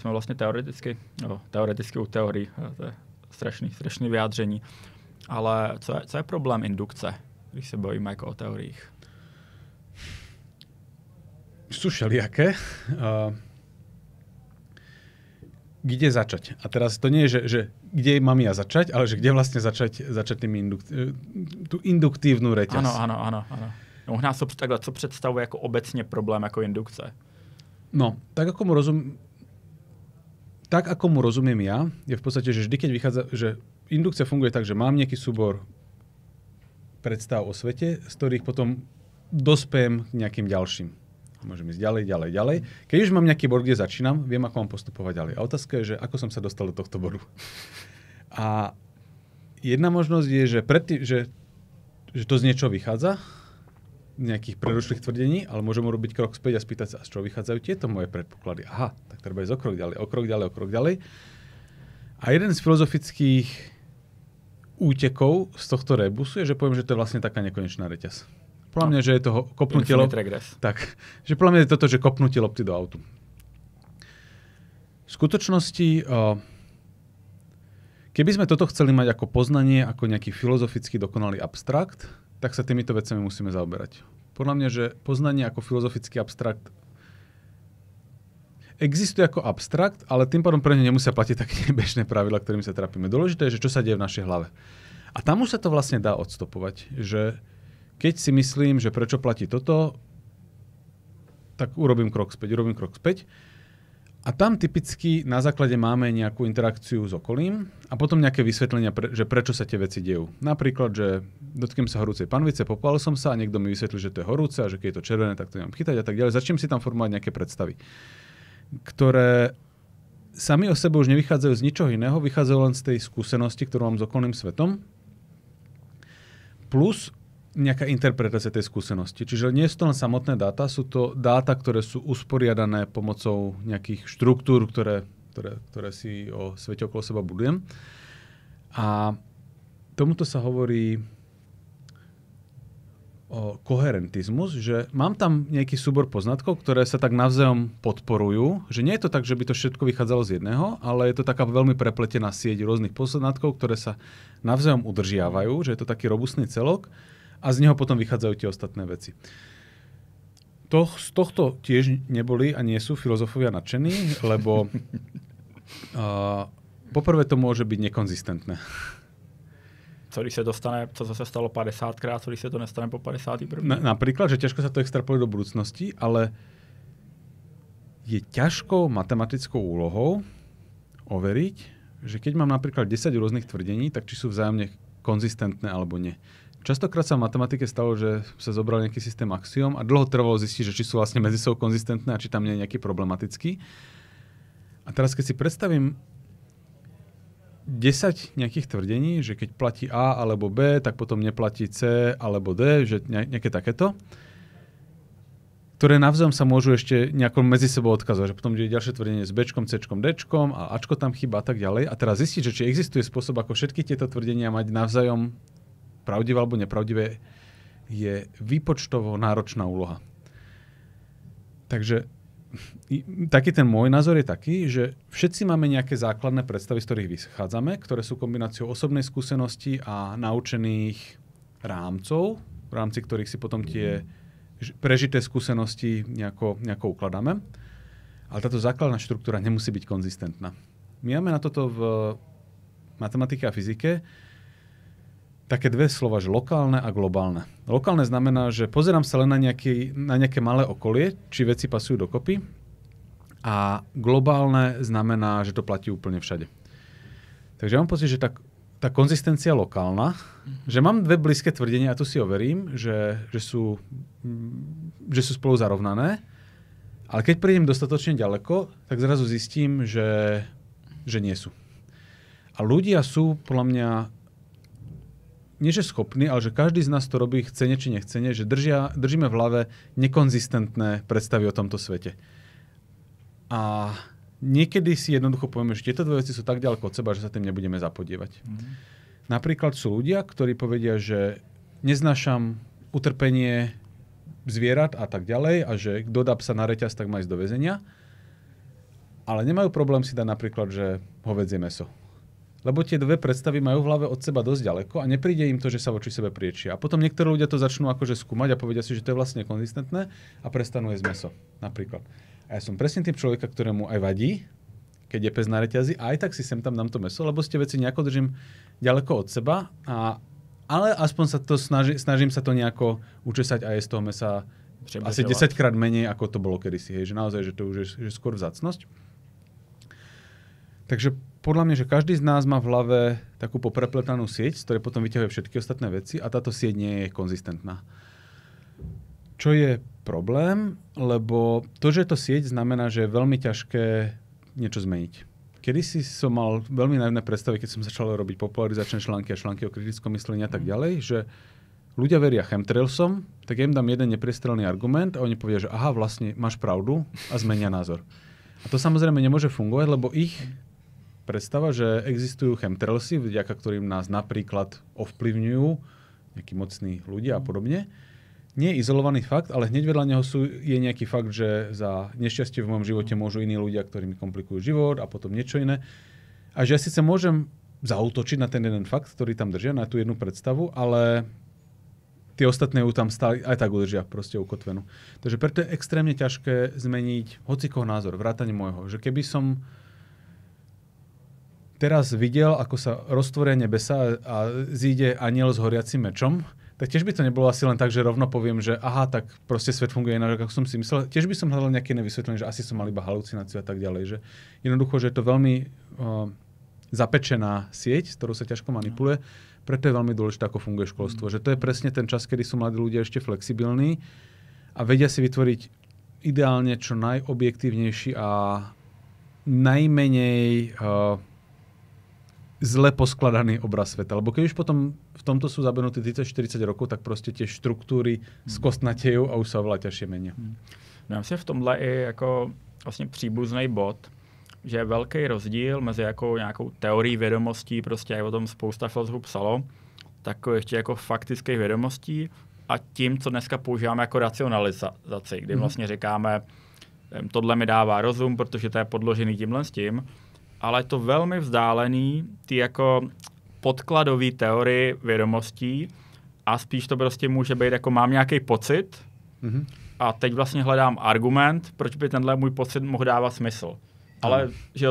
jsme vlastně teoreticky u teorií, to je strašný vyjádření, ale co je problém indukce, když se bavíme jako o teoriích? Sú všelijaké. Kde začať? A teraz to nie je, že kde mám ja začať, ale že kde vlastne začať tú induktívnu reťaz. Ano. Možná co představuje jako obecně problém jako indukce? No, tak ako mu rozumiem ja, je v podstate, že vždy, keď vychádza, že indukcia funguje tak, že mám nejaký súbor predstav o svete, z ktorých potom dospejem k nejakým ďalším. Môžem ísť ďalej. Keď už mám nejaký bod, kde začínam, viem, ako mám postupovať ďalej. A otázka je, že ako som sa dostal do tohto bodu. A jedna možnosť je, že to z niečoho vychádza, nejakých predošlých tvrdení, ale môžem urobiť krok späť a spýtať sa, z čoho vychádzajú tieto moje predpoklady. Aha, tak treba ísť o krok ďalej. A jeden z filozofických útekov z tohto rebusu je, že poviem, že to je vlastne taká nekonečná reťaz. Podľa mňa, že je toho kopnutie lopty. Tak, že podľa mňa je toto, že kopnutie lopty do autu. V skutočnosti, keby sme toto chceli mať ako poznanie, ako nejaký filozoficky dokonalý abstrakt, tak sa týmito vecami musíme zaoberať. Podľa mňa, že poznanie ako filozofický abstrakt existuje ako abstrakt, ale tým pádom pre ne nemusia platiť také bežné pravidlá, ktorými sa trápime. Dôležité je, že čo sa deje v našej hlave. A tam už sa to vlastne dá odstopovať, že keď si myslím, že prečo platí toto, tak urobím krok späť. A tam typicky na základe máme nejakú interakciu s okolím a potom nejaké vysvetlenia, že prečo sa tie veci dejú. Napríklad, že dotknem sa horúcej panvice, popálil som sa a niekto mi vysvetlí, že to je horúce a že keď je to červené, tak to nemám chytať a tak ďalej. Začnem si tam formovať nejaké predstavy, ktoré sami o sebe už nevychádzajú z ničoho iného, vychádzajú len z tej skúsenosti, ktorú mám s okolným svetom, plus nejaká interpretácia tej skúsenosti. Čiže nie sú to len samotné dáta, sú to dáta, ktoré sú usporiadané pomocou nejakých štruktúr, ktoré si o svete okolo seba budujem. A tomuto sa hovorí o koherentizmus, že mám tam nejaký súbor poznatkov, ktoré sa tak navzájom podporujú, že nie je to tak, že by to všetko vychádzalo z jedného, ale je to taká veľmi prepletená sieť rôznych poznatkov, ktoré sa navzájom udržiavajú, že je to taký robustný celok a z neho potom vychádzajú tie ostatné veci. Z tohto tiež neboli a nie sú filozofovia nadšení, lebo poprvé to môže byť nekonzistentné. Co když se dostane, co se stalo 50krát, co když se to nestane po 51. Napríklad, že ťažko sa to extrapoluje do budúcnosti, ale je ťažkou matematickou úlohou overiť, že keď mám napríklad 10 rôznych tvrdení, tak či sú vzájomne konzistentné alebo nie. Častokrát sa v matematike stalo, že sa zobral nejaký systém axiom a dlho trvalo zistiť, že či sú vlastne medzi sebou konzistentné a či tam nie je nejaký problematický. A teraz, keď si predstavím 10 nejakých tvrdení, že keď platí A alebo B, tak potom neplatí C alebo D, že nejaké takéto, ktoré navzájom sa môžu ešte nejako medzi sebou odkazovať, že potom je ďalšie tvrdenie s Bčkom, Cčkom, Dčkom a Ačko tam chýba a tak ďalej. A teraz zistiť, že či existuje spôsob, ako všetky tieto tvrdenia mať navzájom pravdivé alebo nepravdivé, je výpočtovo náročná úloha. Takže taký ten môj názor je taký, že všetci máme nejaké základné predstavy, z ktorých vychádzame, ktoré sú kombináciou osobnej skúsenosti a naučených rámcov, v rámci ktorých si potom tie prežité skúsenosti nejako ukladáme. Ale táto základná štruktúra nemusí byť konzistentná. My máme na toto v matematike a fyzike také dve slova, že lokálne a globálne. Lokálne znamená, že pozerám sa len na nejaké malé okolie, či veci pasujú dokopy. A globálne znamená, že to platí úplne všade. Takže ja mám pocit, že tá konzistencia lokálna, že mám dve blízke tvrdenia a tu si overím, že sú spolu zarovnané, ale keď prídem dostatočne ďaleko, tak zrazu zistím, že nie sú. A ľudia sú podľa mňa nie že schopní, ale že každý z nás to robí chcene či nechcene, že držíme v hlave nekonzistentné predstavy o tomto svete. A niekedy si jednoducho povieme, že tieto dve veci sú tak ďaleko od seba, že sa tým nebudeme zapodievať. Napríklad sú ľudia, ktorí povedia, že neznášam utrpenie zvierat a tak ďalej a že kto dá psa na reťaz, tak má ísť do väzenia. Ale nemajú problém si dať napríklad, že hovädzie mäso. Lebo tie dve predstavy majú v hlave od seba dosť ďaleko a nepríde im to, že sa voči sebe priečia. A potom niektorí ľudia to začnú akože skúmať a povedia si, že to je vlastne konzistentné a prestanú jesť mäso. Napríklad. A ja som presne typ človeka, ktorému aj vadí, keď je pes na reťazi, a aj tak si sem tam dám to mäso, lebo tie veci nejako držím ďaleko od seba. Ale aspoň sa to snažím sa to nejako učesať a jesť toho mäsa asi 10-krát menej, ako to bolo kedysi. Hej, že naozaj, že to už je skôr vzácnosť. Takže podľa mňa, že každý z nás má v hlave takú poprepletanú sieť, z ktorej potom vyťahuje všetky ostatné veci a táto sieť nie je konzistentná. Čo je problém, lebo to, že je to sieť, znamená, že je veľmi ťažké niečo zmeniť. Kedysi som mal veľmi naivné predstavy, keď som začal robiť popularizačné články a články o kritickom myslení a tak ďalej, že ľudia veria chemtrailsom, tak ja im dám jeden nepriestrelný argument a oni povedia, že aha, vlastne máš pravdu a zmenia názor. A to samozrejme nemôže fungovať, lebo ich predstava, že existujú chemtrailsy, vďaka ktorým nás napríklad ovplyvňujú nejakí mocní ľudia a podobne, nie je izolovaný fakt, ale hneď vedľa neho je nejaký fakt, že za nešťastie v mojom živote môžu iní ľudia, ktorí mi komplikujú život a potom niečo iné. A že ja síce môžem zaútočiť na ten jeden fakt, ktorý tam držia, na tú jednu predstavu, ale tie ostatné ju tam stále aj tak udržia proste ukotvenú. Takže preto je extrémne ťažké zmeniť hocikoho názor, vrátane môjho. Že keby som teraz videl, ako sa roztvoria nebesa a zíde anjel s horiacim mečom, tak tiež by to nebolo asi len tak, že rovno poviem, že aha, tak proste svet funguje inak, ako som si myslel. Tiež by som hľadal nejaké iné vysvetlenie, že asi som mal iba halucináciu a tak ďalej. Že jednoducho, že je to veľmi zapečená sieť, s ktorou sa ťažko manipuluje. Preto je veľmi dôležité, ako funguje školstvo. Že to je presne ten čas, kedy sú mladí ľudia ešte flexibilní a vedia si vytvoriť ideálne čo najobjektívnejší a najmenej zle poskladaný obraz sveta. Lebo keď už potom v tomto sú zabenutí 30-40 rokov, tak proste tie štruktúry skostnatejú a už sa oveľa ťažšie menia. No, myslím, v tomhle i jako vlastně příbuzný bod, že je velký rozdíl mezi jako nějakou teorií vědomostí, prostě jak o tom spousta filozofů psalo, tak ještě jako faktických vědomostí a tím, co dneska používáme jako racionalizaci, kdy vlastně říkáme, tohle mi dává rozum, protože to je podložený tímhle s tím, ale je to velmi vzdálený ty jako podkladový teorii vědomostí a spíš to prostě může být jako mám nějaký pocit a teď vlastně hledám argument, proč by tenhle můj pocit mohl dávat smysl. Ale že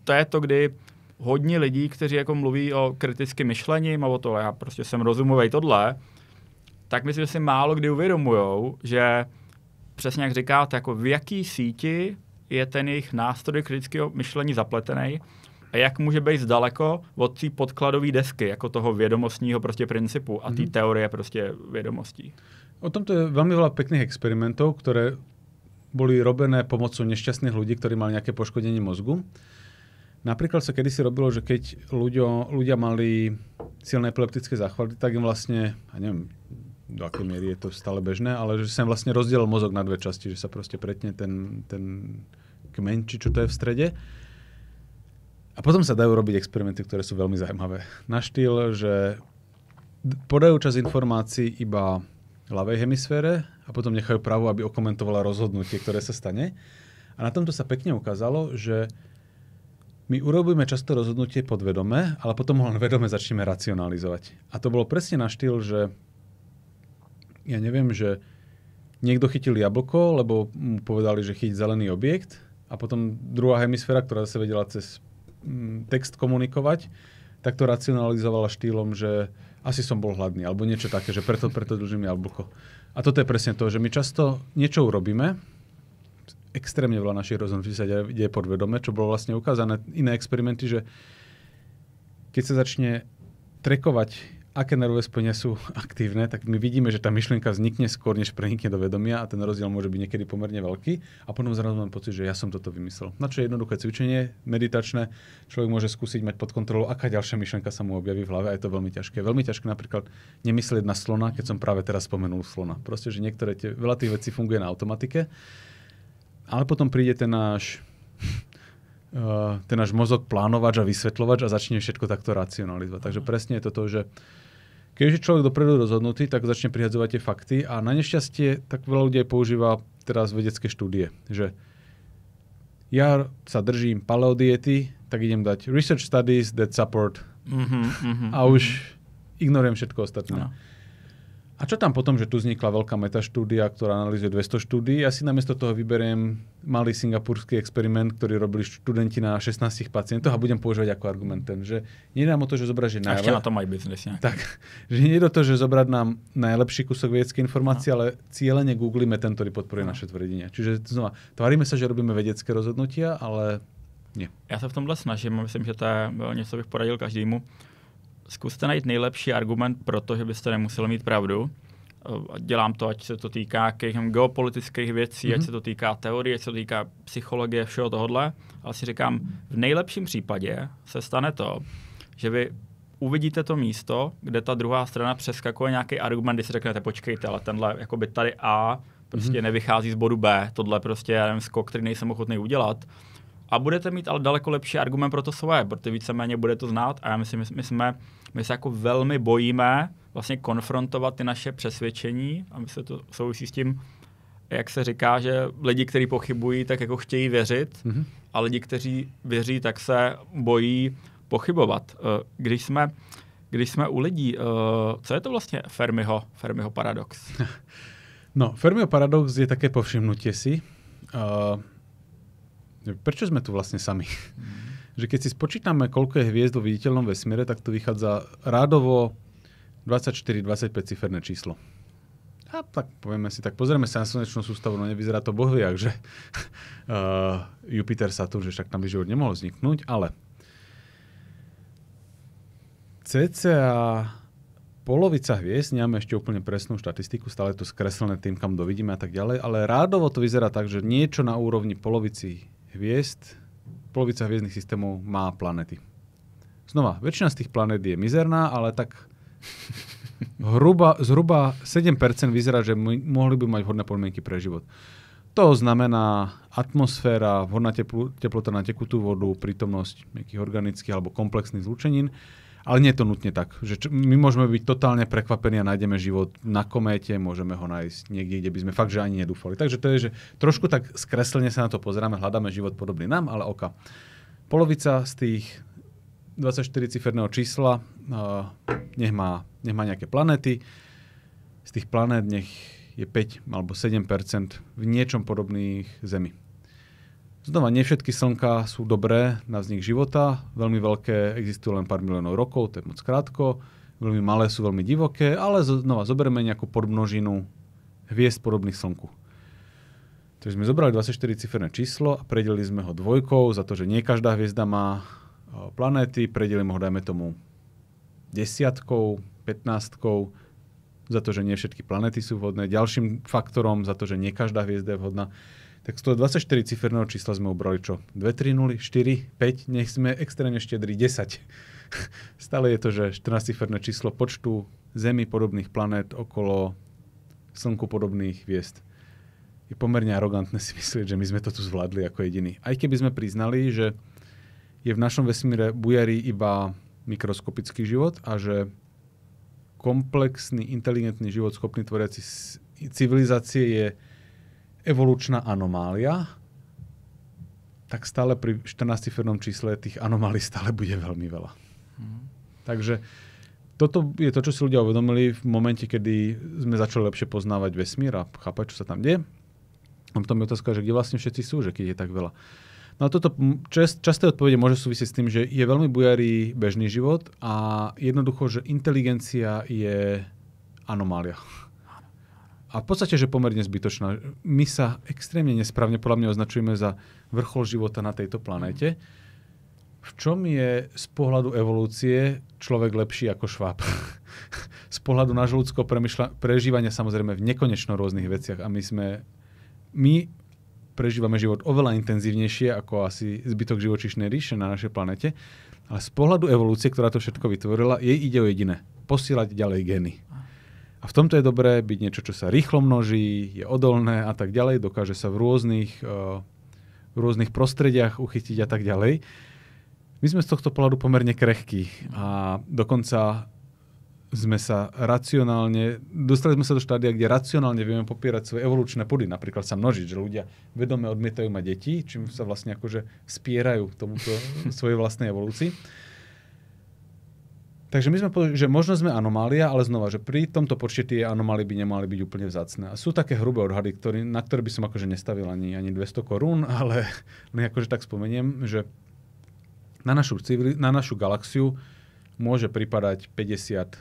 to je to, kdy hodně lidí, kteří jako mluví o kritickém myšlení a o tohle, já prostě jsem rozumovej tohle, tak myslím, že si málo kdy uvědomujou, že přesně jak říkáte, jako v jaký síti je ten jejich nástroj kritického myšlení zapletený a jak může být zdaleko od té podkladové desky, jako toho vědomostního prostě principu a té teorie prostě vědomostí. O tomto je veľmi veľa pekných experimentov, ktoré boli robené pomocou nešťastných ľudí, ktorí mali nejaké poškodenie mozgu. Napríklad sa kedysi robilo, že keď ľudia mali silné epileptické záchvaty, tak im vlastne, ja neviem, do akej miery je to stále bežné, ale že sa im vlastne rozdielil mozog na dve časti, že sa proste pretne ten kmeň, či čo to je v strede. A potom sa dajú robiť experimenty, ktoré sú veľmi zaujímavé. Na štýl, že podajú časť informácií iba ľavej hemisfére a potom nechajú pravú, aby okomentovala rozhodnutie, ktoré sa stane. A na tomto sa pekne ukázalo, že my urobíme často rozhodnutie podvedome, ale potom ho len vedome začneme racionalizovať. A to bolo presne na štýl, že ja neviem, že niekto chytil jablko, lebo mu povedali, že chyť zelený objekt a potom druhá hemisféra, ktorá sa vedela cez text komunikovať, tak to racionalizovala štýlom, že asi som bol hladný, alebo niečo také, že preto držím jablko. A toto je presne to, že my často niečo urobíme, extrémne veľa našich rozhodnutí sa deje podvedome, čo bolo vlastne ukázané iné experimenty, že keď sa začne trekovať, aké nervové spojenia sú aktívne, tak my vidíme, že tá myšlienka vznikne skôr, než prenikne do vedomia a ten rozdiel môže byť niekedy pomerne veľký a potom zrazu mám pocit, že ja som toto vymyslel. Na čo je jednoduché cvičenie, meditačné, človek môže skúsiť mať pod kontrolou, aká ďalšia myšlienka sa mu objaví v hlave a je to veľmi ťažké. Veľmi ťažké napríklad nemyslieť na slona, keď som práve teraz spomenul slona. Proste, že niektoré veľa tých vecí funguje na automatike. Ale potom príde ten náš mozog plánovač a vysvetľovač a začne všetko takto racionalizovať. Takže presne je to, že keď je človek dopredu rozhodnutý, tak začne prihadzovať tie fakty a na nešťastie tak veľa ľudí používa teraz vedecké štúdie, že ja sa držím paleodiety, tak idem dať research studies that support a už ignorujem všetko ostatné. A čo tam potom, že tu vznikla veľká metaštúdia, ktorá analýzuje 200 štúdií, ja si namiesto toho vyberiem malý singapurský experiment, ktorý robili študenti na 16 pacientov a budem používať ako argument ten, že nedám o to, že zobrať, že najlepšie. A ešte na to mají biznes nejaký. Tak, že nie je to, že zobrať nám najlepší kúsok vedeckej informácie, ale cieľene googlíme ten, ktorý podporuje naše tvrdenia. Čiže znova, tvárime sa, že robíme vedecké rozhodnutia, ale nie. Já se v tomhle snažím, myslím, že to je něco, bych poradil každému. Zkuste najít nejlepší argument pro to, že byste nemuseli mít pravdu. Dělám to, ať se to týká nějakých geopolitických věcí, ať se to týká teorie, ať se to týká psychologie, všeho tohodle. Ale si říkám, v nejlepším případě se stane to, že vy uvidíte to místo, kde ta druhá strana přeskakuje nějaký argument, kdy si řeknete, počkejte, ale tenhle jakoby tady A prostě nevychází z bodu B, tohle prostě je nevím, skok, který nejsem ochotný udělat. A budete mít ale daleko lepší argument pro to svoje, protože víceméně bude to znát a já myslím, my se jako velmi bojíme vlastně konfrontovat ty naše přesvědčení a my se to souvisí s tím, jak se říká, že lidi, kteří pochybují, tak jako chtějí věřit a lidi, kteří věří, tak se bojí pochybovat. Když jsme u lidí, co je to vlastně Fermiho paradox? No, Fermiho paradox je také povšimnutie si. Prečo sme tu vlastne sami? Že keď si spočítame, koľko je hviezd vo viditeľnom vesmíre, tak to vychádza rádovo 24-25 ciferné číslo. A tak povieme si, tak pozrieme sa na slnečnú sústavu, no nevyzerá to bohviak, že Jupiter, Saturn, že však tam by život nemohol vzniknúť, ale cca polovica hviezd, nemáme ešte úplne presnú štatistiku, stále je to skreslené tým, kam dovidíme a tak ďalej, ale rádovo to vyzerá tak, že niečo na úrovni polovica hviezdnych systémov má planety. Znova, väčšina z tých planét je mizerná, ale tak zhruba 7% vyzerá, že mohli by mať vhodné podmienky pre život. To znamená atmosféra, vhodná teplota na tekutú vodu, prítomnosť nejakých organických alebo komplexných zlúčenín. Ale nie je to nutne tak. Že my môžeme byť totálne prekvapení a nájdeme život na kométe, môžeme ho nájsť niekde, kde by sme fakt, že ani nedúfali. Takže to je, že trošku tak skreslene sa na to pozeráme, hľadáme život podobný nám, ale oka. Polovica z tých 24-ciferného čísla nech má nejaké planéty. Z tých planét nech je 5 alebo 7% v niečom podobných Zemi. Znova, nie všetky slnka sú dobré na vznik života. Veľmi veľké existujú len pár miliónov rokov, to je moc krátko. Veľmi malé sú veľmi divoké, ale znova zoberieme nejakú podmnožinu hviezd podobných slnku. Takže sme zobrali 24-ciferné číslo a predelili sme ho dvojkou za to, že nie každá hviezda má planéty. Predelíme ho, dajme tomu, 10, 15 za to, že nie všetky planéty sú vhodné. Ďalším faktorom za to, že nie každá hviezda je vhodná. tak z toho 24-ciferného čísla sme ubrali čo? 2, 3, 0, 4, 5, nech sme extrémne štedri, 10. Stále je to, že 14-ciferné číslo počtu Zemi podobných planét okolo Slnku podobných hviezd. Je pomerne arogantné si myslieť, že my sme to tu zvládli ako jediní. Aj keby sme priznali, že je v našom vesmíre bujarí iba mikroskopický život a že komplexný, inteligentný život schopný tvoriaci civilizácie je evolučná anomália, tak stále pri 14-cifernom čísle tých anomálií stále bude veľmi veľa. Takže toto je to, čo si ľudia uvedomili v momente, kedy sme začali lepšie poznávať vesmír a chápať, čo sa tam deje. A potom je otázka, že kde vlastne všetci sú, že keď je tak veľa. No a toto časté odpovede môže súvisieť s tým, že je veľmi bujarý bežný život a jednoducho, že inteligencia je anomália. A v podstate, že pomerne zbytočná. My sa extrémne nesprávne podľa mňa označujeme za vrchol života na tejto planéte. V čom je z pohľadu evolúcie človek lepší ako šváb? Z pohľadu nášho ľudského prežívania samozrejme v nekonečno rôznych veciach. A my prežívame život oveľa intenzívnejšie ako asi zbytok živočíšnej ríše na našej planete. Ale z pohľadu evolúcie, ktorá to všetko vytvorila, jej ide o jediné. Posielať ďalej gény. A v tomto je dobré byť niečo, čo sa rýchlo množí, je odolné a tak ďalej, dokáže sa v rôznych prostrediach uchytiť a tak ďalej. My sme z tohto pohľadu pomerne krehkí a dokonca dostali sme sa do štádia, kde racionálne vieme popierať svoje evolučné pudy, napríklad sa množiť, že ľudia vedome odmietajú mať deti, čím sa vlastne akože spierajú tomuto svojej vlastnej evolúcii. Takže my sme povedali, že možno sme anomália, ale znova, že pri tomto počte tie anomálie by nemali byť úplne vzácne. A sú také hrubé odhady, na ktoré by som akože nestavil ani 200 korún, ale akože tak spomeniem, že na našu galaxiu môže pripadať 50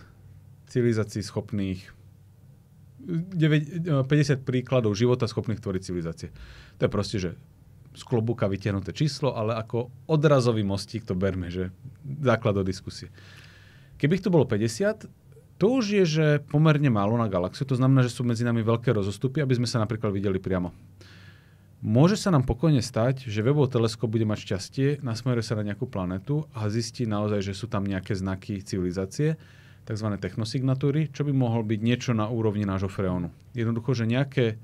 civilizácií schopných 50 príkladov života schopných tvoriť civilizácie. To je proste, že z klobúka vytiahnuté číslo, ale ako odrazový mostík to berme, že základ do diskusie. Keby ich tu bolo 50, to už je, že pomerne málo na galaxiu. To znamená, že sú medzi nami veľké rozostupy, aby sme sa napríklad videli priamo. Môže sa nám pokojne stať, že Webbov teleskop bude mať šťastie, nasmeruje sa na nejakú planetu a zistí naozaj, že sú tam nejaké znaky civilizácie, tzv. Technosignatúry, čo by mohol byť niečo na úrovni nášho freónu. Jednoducho, že nejaké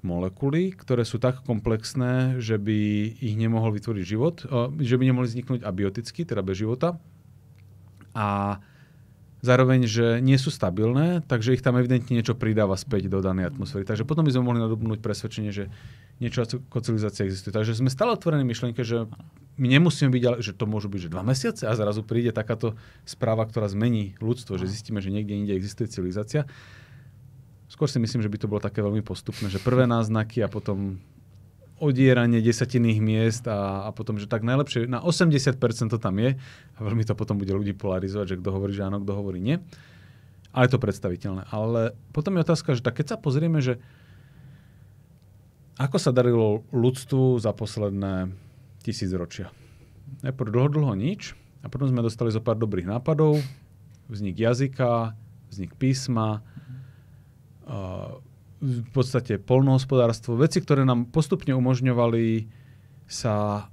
molekuly, ktoré sú tak komplexné, že by ich nemohol vytvoriť život, že by nemohli vzniknúť abioticky, teda bez života, a zároveň, že nie sú stabilné, takže ich tam evidentne niečo pridáva späť do danej atmosféry. Takže potom by sme mohli nadobudnúť presvedčenie, že niečo ako civilizácia existuje. Takže sme stále otvorení myšlienke, že my nemusíme byť, ale že to môžu byť že 2 mesiace a zrazu príde takáto správa, ktorá zmení ľudstvo, že zistíme, že niekde inde existuje civilizácia. Skôr si myslím, že by to bolo také veľmi postupné, že prvé náznaky a potom odieranie desatinných miest a potom, že tak najlepšie, na 80% to tam je a veľmi to potom bude ľudí polarizovať, že kto hovorí, že áno, kto hovorí nie. Ale je to predstaviteľné. Ale potom je otázka, že tak keď sa pozrieme, že ako sa darilo ľudstvu za posledné 1000 ročia. Najprv dlho nič a potom sme dostali zo pár dobrých nápadov, vznik jazyka, vznik písma, v podstate poľnohospodárstvo, veci, ktoré nám postupne umožňovali sa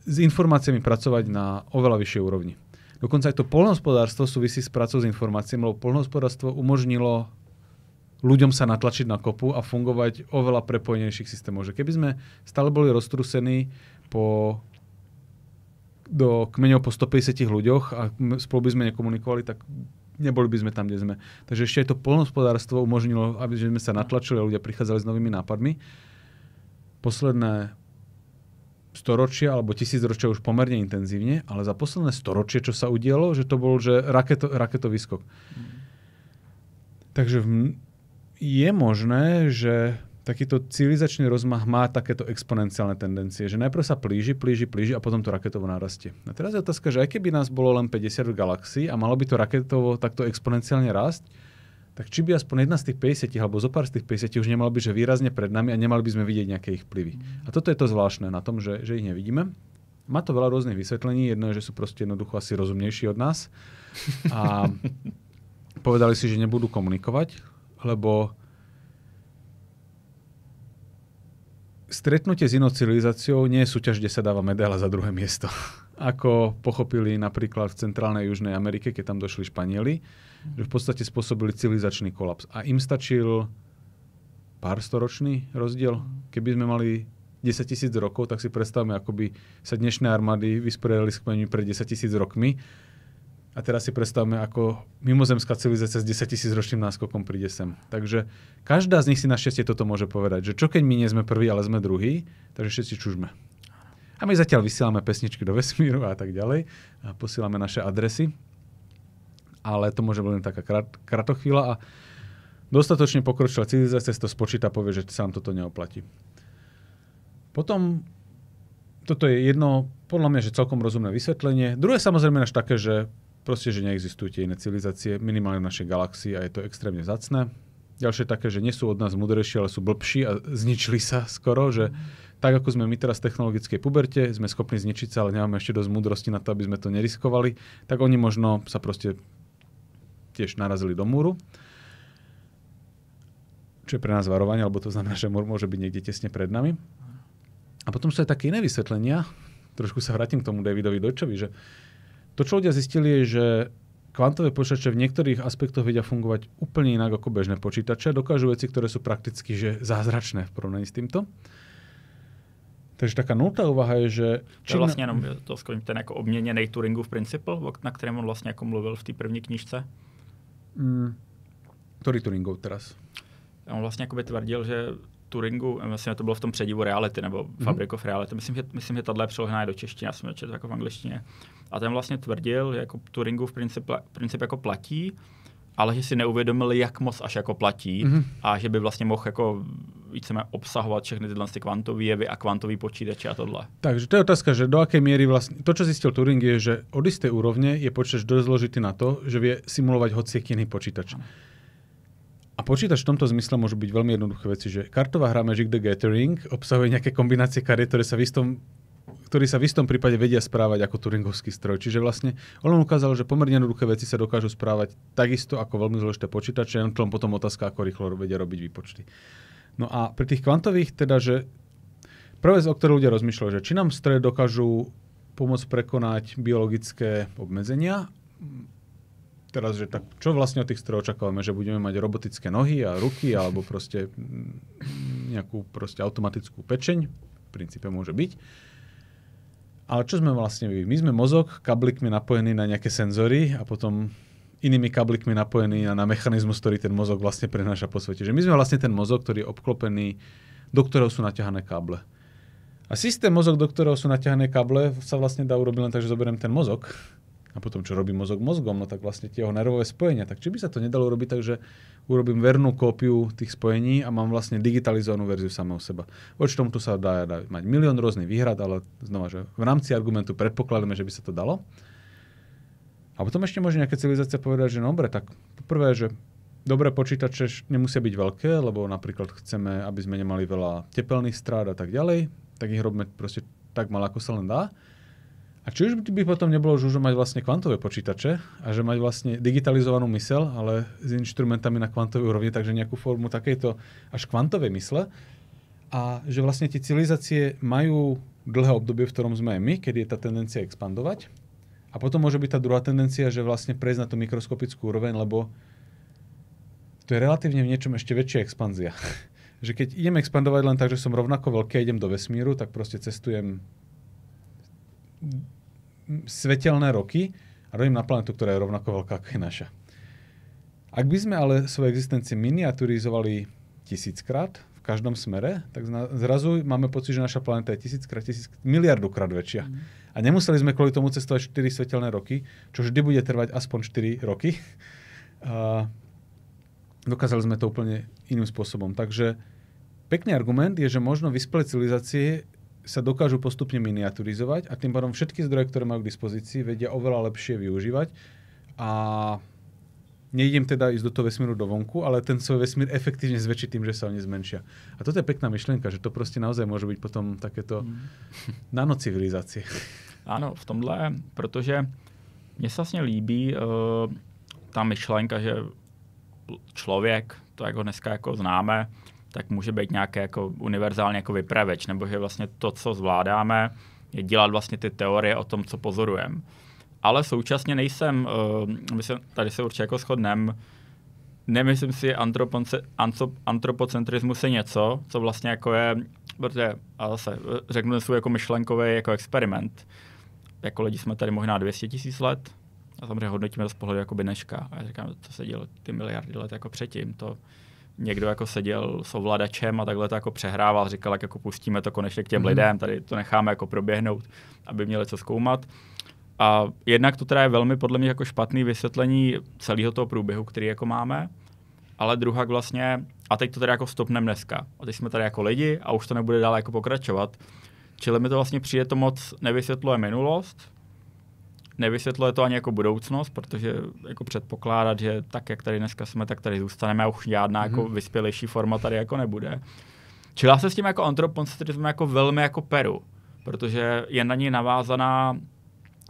s informáciami pracovať na oveľa vyššej úrovni. Dokonca aj to poľnohospodárstvo súvisí s prácou s informáciami, lebo poľnohospodárstvo umožnilo ľuďom sa natlačiť na kopu a fungovať oveľa prepojenejších systémov. Že keby sme stále boli roztrúsení do kmeňov po 150 ľuďoch a spolu by sme nekomunikovali, tak neboli by sme tam, kde sme. Takže ešte aj to poľnohospodárstvo umožnilo, aby sme sa natlačili a ľudia prichádzali s novými nápadmi. Posledné storočia alebo 1000 ročia už pomerne intenzívne, ale za posledné storočie, čo sa udialo, že to bol že raketový skok. Takže je možné, že takýto civilizačný rozmach má takéto exponenciálne tendencie, že najprv sa plíži a potom to raketovo narastie. A teraz je otázka, že aj keby nás bolo len 50 galaxií a malo by to raketovo takto exponenciálne rásť, tak či by aspoň jedna z tých 50 alebo zo pár z tých 50 už nemala byť že výrazne pred nami a nemali by sme vidieť nejaké ich vplyvy. A toto je to zvláštne na tom, že ich nevidíme. Má to veľa rôznych vysvetlení. Jedno je, že sú proste jednoducho asi rozumnejší od nás a povedali si, že nebudú komunikovať, lebo stretnutie s inou civilizáciou nie je súťaž, kde sa dáva medaila za druhé miesto. Ako pochopili napríklad v centrálnej Južnej Amerike, keď tam došli Španieli, že v podstate spôsobili civilizačný kolaps. A im stačil pár storočný rozdiel. Keby sme mali 10 000 rokov, tak si predstavme, ako by sa dnešné armády vysporiadali s kmeňmi pred 10 000 rokmi. A teraz si predstavme, ako mimozemská civilizácia s 10 000 ročným náskokom príde sem. Takže každá z nich si našťastie toto môže povedať, že čo keď my nie sme prví, ale sme druhí, takže všetci čužme. A my zatiaľ vysielame pesničky do vesmíru a tak ďalej a posielame naše adresy. Ale to môže byť len taká kratochvíľa a dostatočne pokročilá civilizácia si to spočíta a povie, že sa nám toto neoplatí. Potom, toto je jedno, podľa mňa, že celkom rozumné vysvetlenie. Druhé samozrejme až také, že proste, že neexistujú tie iné civilizácie, minimálne v našej galaxii a je to extrémne vzácne. Ďalšie také, že nie sú od nás múdrejšie, ale sú blbší a zničili sa skoro, že tak ako sme my teraz v technologickej puberte, sme schopní zničiť sa, ale nemáme ešte dosť múdrosti na to, aby sme to neriskovali, tak oni možno sa proste tiež narazili do múru. Čo je pre nás varovanie, alebo to znamená, že múr môže byť niekde tesne pred nami. A potom sú aj také iné vysvetlenia. Trošku sa vrátim k tomu Davidovi Deutschovi, že to, čo ľudia zistili, je, že kvantové počítače v niektorých aspektoch vedia fungovať úplne inak ako bežné počítače. Dokážu veci, ktoré sú prakticky že zázračné v porovnaní s týmto. Takže taká nultá úvaha je, že... To je vlastně jenom ten jako obměněný Turingův princip, na kterém on vlastně jako mluvil v té první knížce. Ktorý Turingov teraz? On vlastně jako by tvrdil, že Turingu, myslím, že to bylo v tom předivu reality, nebo Fabric of Reality. Myslím, že tato je přeložená do češtiny, já jsem četl jako v angličtině. A ten vlastně tvrdil, že jako Turingův princip jako platí, ale že si neuvědomili, jak moc až jako platí a že by vlastně mohl jako víceméně obsahovat všechny tyhle kvantové jevy a kvantový počítače a tohle. Takže to je otázka, že do akej miery vlastne... To, čo zistil Turing, je, že od istej úrovne je počítač dosť zložitý na to, že vie simulovať hociaký iný počítač. A počítač v tomto zmysle môžu byť veľmi jednoduché veci, že kartová hra Magic the Gathering obsahuje nejaké kombinácie kariet, ktorí sa v istom prípade vedia správať ako turingovský stroj. Čiže vlastne on ukázal, že pomerne jednoduché veci sa dokážu správať takisto ako veľmi zložité počítače, len potom otázka, ako rýchlo vedia robiť výpočty. No a pri tých kvantových teda, že prvé, o ktoré ľudia rozmýšľajú, že či nám stroje dokážu pomôcť prekonať biologické obmedzenia. Teraz, že tak, čo vlastne od tých strojov očakávame, že budeme mať robotické nohy a ruky, alebo proste nejakú proste automatickú pečeň, v princípe môže byť. Ale čo sme vlastne my? My sme mozog, kablikmi napojení na nejaké senzory a potom inými kablikmi napojení na mechanizmus, ktorý ten mozog vlastne prenáša po svete. Že my sme vlastne ten mozog, ktorý je obklopený, do ktorého sú naťahané káble. A systém mozog, do ktorého sú naťahané káble, sa vlastne dá urobiť len tak, že zoberiem ten mozog. A potom, čo robí mozog mozgom, no tak vlastne tie jeho nervové spojenia. Tak či by sa to nedalo urobiť tak, že urobím vernú kópiu tých spojení a mám vlastne digitalizovanú verziu samého seba. Voči tomu tu sa dá mať milión rôznych výhrad, ale znova, že v rámci argumentu predpokladáme, že by sa to dalo. A potom ešte môže nejaká civilizácia povedať, že no dobre, tak poprvé, že dobré počítače nemusia byť veľké, lebo napríklad chceme, aby sme nemali veľa tepelných strát a tak ďalej, tak ich robíme proste tak malé, ako sa len dá. A či už by potom nebolo už mať vlastne kvantové počítače a že mať vlastne digitalizovanú myseľ, ale s inštrumentami na kvantovej úrovni, takže nejakú formu takejto až kvantovej mysle. A že vlastne tie civilizácie majú dlhé obdobie, v ktorom sme aj my, kedy je tá tendencia expandovať. A potom môže byť tá druhá tendencia, že vlastne prejsť na tú mikroskopickú úroveň, lebo to je relatívne v niečom ešte väčšia expanzia. Že keď idem expandovať len tak, že som rovnako veľký a idem do vesmíru, tak proste cestujem svetelné roky a robím na planetu, ktorá je rovnako veľká ako je naša. Ak by sme ale svoje existencie miniaturizovali 1000-krát v každom smere, tak zrazu máme pocit, že naša planéta je 1000-krát, miliardukrát väčšia. A nemuseli sme kvôli tomu cestovať 4 svetelné roky, čo vždy bude trvať aspoň 4 roky. A dokázali sme to úplne iným spôsobom. Takže pekný argument je, že možno vyspelé civilizácie sa dokážu postupne miniaturizovať a tým pádom všetky zdroje, ktoré majú k dispozícii, vedia oveľa lepšie využívať. A nejdem teda ísť do toho vesmíru dovonku, ale ten svoj vesmír efektívne zväčšiť tým, že sa oni zmenšia. A toto je pekná myšlienka, že to proste naozaj môže byť potom takéto nanocivilizácie. Ano, v tomhle, protože mně se vlastně líbí ta myšlenka, že člověk, to jak ho dneska jako známe, tak může být nějaké jako univerzální jako vypravěč, nebo že vlastně to, co zvládáme, je dělat vlastně ty teorie o tom, co pozorujeme. Ale současně tady se určitě jako shodneme, nemyslím si, antropocentrismus je něco, co vlastně jako je, protože a zase řeknu svůj jako myšlenkový jako experiment. Jako lidi jsme tady možná 200 000 let a samozřejmě hodnotíme to z pohledu jako dneška. A já říkám, co se dělo ty miliardy let jako předtím. To někdo jako seděl s ovladačem a takhle to jako přehrával, říkal, jak jako pustíme to konečně k těm lidem, tady to necháme jako proběhnout, aby měli co zkoumat. A jednak to teda je velmi podle mě jako špatný vysvětlení celého toho průběhu, který jako máme, ale druhak vlastně, a teď to teda jako stopneme dneska. A teď jsme tady jako lidi a už to nebude dál jako pokračovat. Čili mi to vlastně přijde, to moc nevysvětluje minulost, nevysvětluje to ani jako budoucnost, protože jako předpokládat, že tak, jak tady dneska jsme, tak tady zůstaneme a už žádná jako vyspělejší forma tady jako nebude. Čili já se s tím jako antropocentrismem jako velmi jako peru, protože je na něj navázaná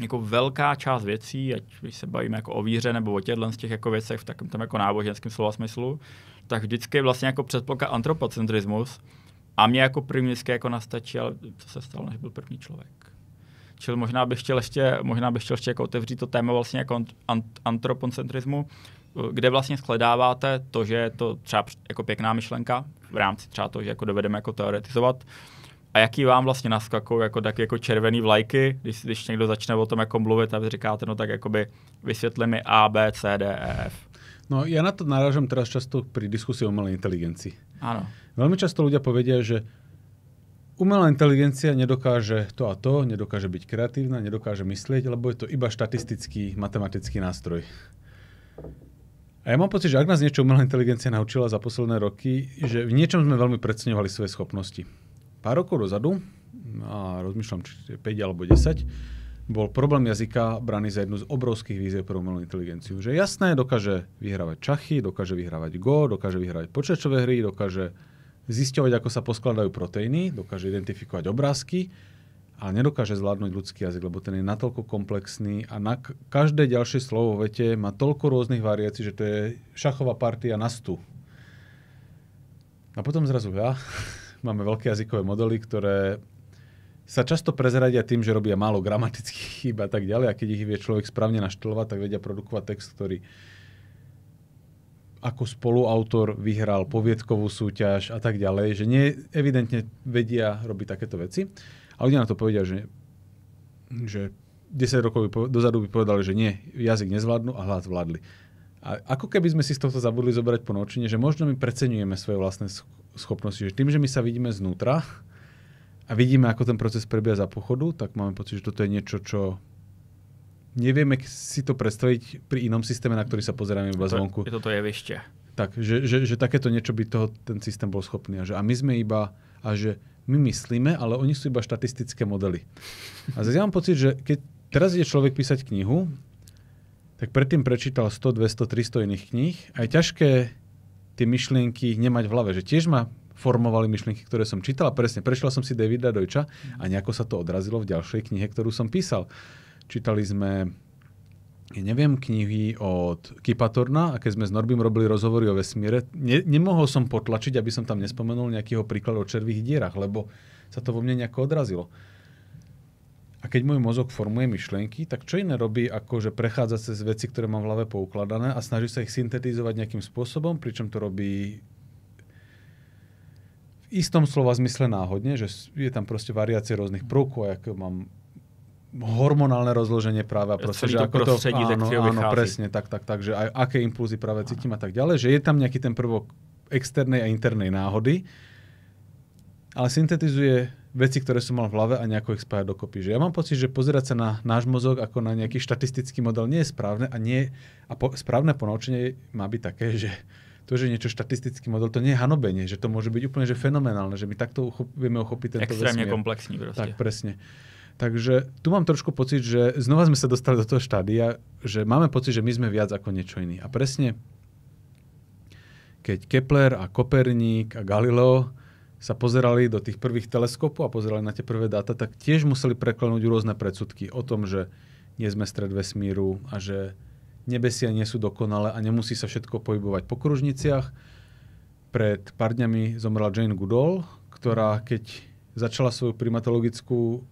jako velká část věcí, ať když se bavíme jako o víře nebo o těchto z těch jako věcech v takovém tam jako náboženském slova smyslu, tak vždycky vlastně jako předpoklad antropocentrismus a mě jako první vždycky jako nastačí, ale co se stalo, než byl první člověk. Čili možná bych chtěl ještě jako otevřít to téma vlastně jako antropocentrismu, kde vlastně shledáváte to, že je to třeba jako pěkná myšlenka v rámci třeba toho, že jako dovedeme jako teoretizovat. A jaký vám vlastně naskakují jako taky jako červený vlajky, když někdo začne o tom jako mluvit a vy říkáte, no tak jakoby vysvětli mi A, B, C, D, E, F. No ja na to narážam teraz často pri diskusii o umelej inteligencii. Áno. Veľmi často ľudia povedia, že umelá inteligencia nedokáže to a to, nedokáže byť kreatívna, nedokáže myslieť, lebo je to iba štatistický, matematický nástroj. A ja mám pocit, že ak nás niečo umelá inteligencia naučila za posledné roky, že v niečom sme veľmi preceňovali svoje schopnosti. Pár rokov dozadu, a rozmýšľam, či 5 alebo 10, bol problém jazyka braný za jednu z obrovských výziev pre umelú inteligenciu. Že jasné, dokáže vyhrávať šachy, dokáže vyhrávať Go, dokáže vyhrávať počítačové hry, dokáže zisťovať, ako sa poskladajú proteíny, dokáže identifikovať obrázky, ale nedokáže zvládnuť ľudský jazyk, lebo ten je natoľko komplexný a na každé ďalšie slovo vo vete má toľko rôznych variácií, že to je šachová partia na 100. A potom zrazu máme veľké jazykové modely, ktoré sa často prezeradia tým, že robia málo gramatických chýb a tak ďalej. A keď ich vie človek správne naštelovať, tak vedia produkovať text, ktorý ako spoluautor vyhral poviedkovú súťaž a tak ďalej. Že nie evidentne vedia robiť takéto veci. A ľudia na to povedia, že 10 rokov dozadu by povedali, že nie, jazyk nezvládnu a hlas zvládli. A ako keby sme si z tohto zabudli zobrať ponaučenie, že možno my preceňujeme svoje vlastné schopnosti. Že tým, že my sa vidíme znútra, a vidíme, ako ten proces prebieha za pochodu, tak máme pocit, že toto je niečo, čo nevieme si to predstaviť pri inom systéme, na ktorý sa pozeráme iba zvonku. Je toto jevište. Tak, že takéto niečo by ten systém bol schopný. A my sme iba, a že my myslíme, ale oni sú iba štatistické modely. A zase ja mám pocit, že keď teraz ide človek písať knihu, tak predtým prečítal 100, 200, 300 iných kníh a je ťažké tie myšlienky nemať v hlave. Že tiež ma formovali myšlienky, ktoré som čítal. A presne, prečítal som si Davida Deutscha a nejako sa to odrazilo v ďalšej knihe, ktorú som písal. Čítali sme, knihy od Kipa Thorna a keď sme s Norbym robili rozhovory o vesmíre, nemohol som potlačiť, aby som tam nespomenul nejakého príkladu o červých dierach, lebo sa to vo mne nejako odrazilo. A keď môj mozog formuje myšlienky, tak čo iné robí, ako že prechádza cez veci, ktoré mám v hlave poukladané a snaží sa ich syntetizovať nejakým spôsobom, pričom to robí v istom slova zmysle náhodne, že je tam proste variácie rôznych prvkov, ako mám hormonálne rozloženie práve a proste, že ako to áno, presne, tak, že aj aké impulzy práve cítim a tak ďalej, že je tam nejaký ten prvok externej a internej náhody, ale syntetizuje veci, ktoré som mal v hlave a nejako ich spája dokopy. Že ja mám pocit, že pozerať sa na náš mozog ako na nejaký štatistický model nie je správne a správne ponaučenie má byť také, že to, že niečo štatistický model, to nie je hanobenie, že to môže byť úplne že fenomenálne, že my takto vieme uchopiť tento vesmír. Extrémne komplexný proste. Tak, presne. Takže tu mám trošku pocit, že znova sme sa dostali do toho štádia, že máme pocit, že my sme viac ako niečo iný. A presne, keď Kepler a Koperník a Galileo sa pozerali do tých prvých teleskopov a pozerali na tie prvé dáta, tak tiež museli preklenúť rôzne predsudky o tom, že nie sme stred vesmíru a že nebesia nie sú dokonalé a nemusí sa všetko pohybovať po kružniciach. pred pár dňami zomrela Jane Goodall, ktorá keď začala svoju primatologickú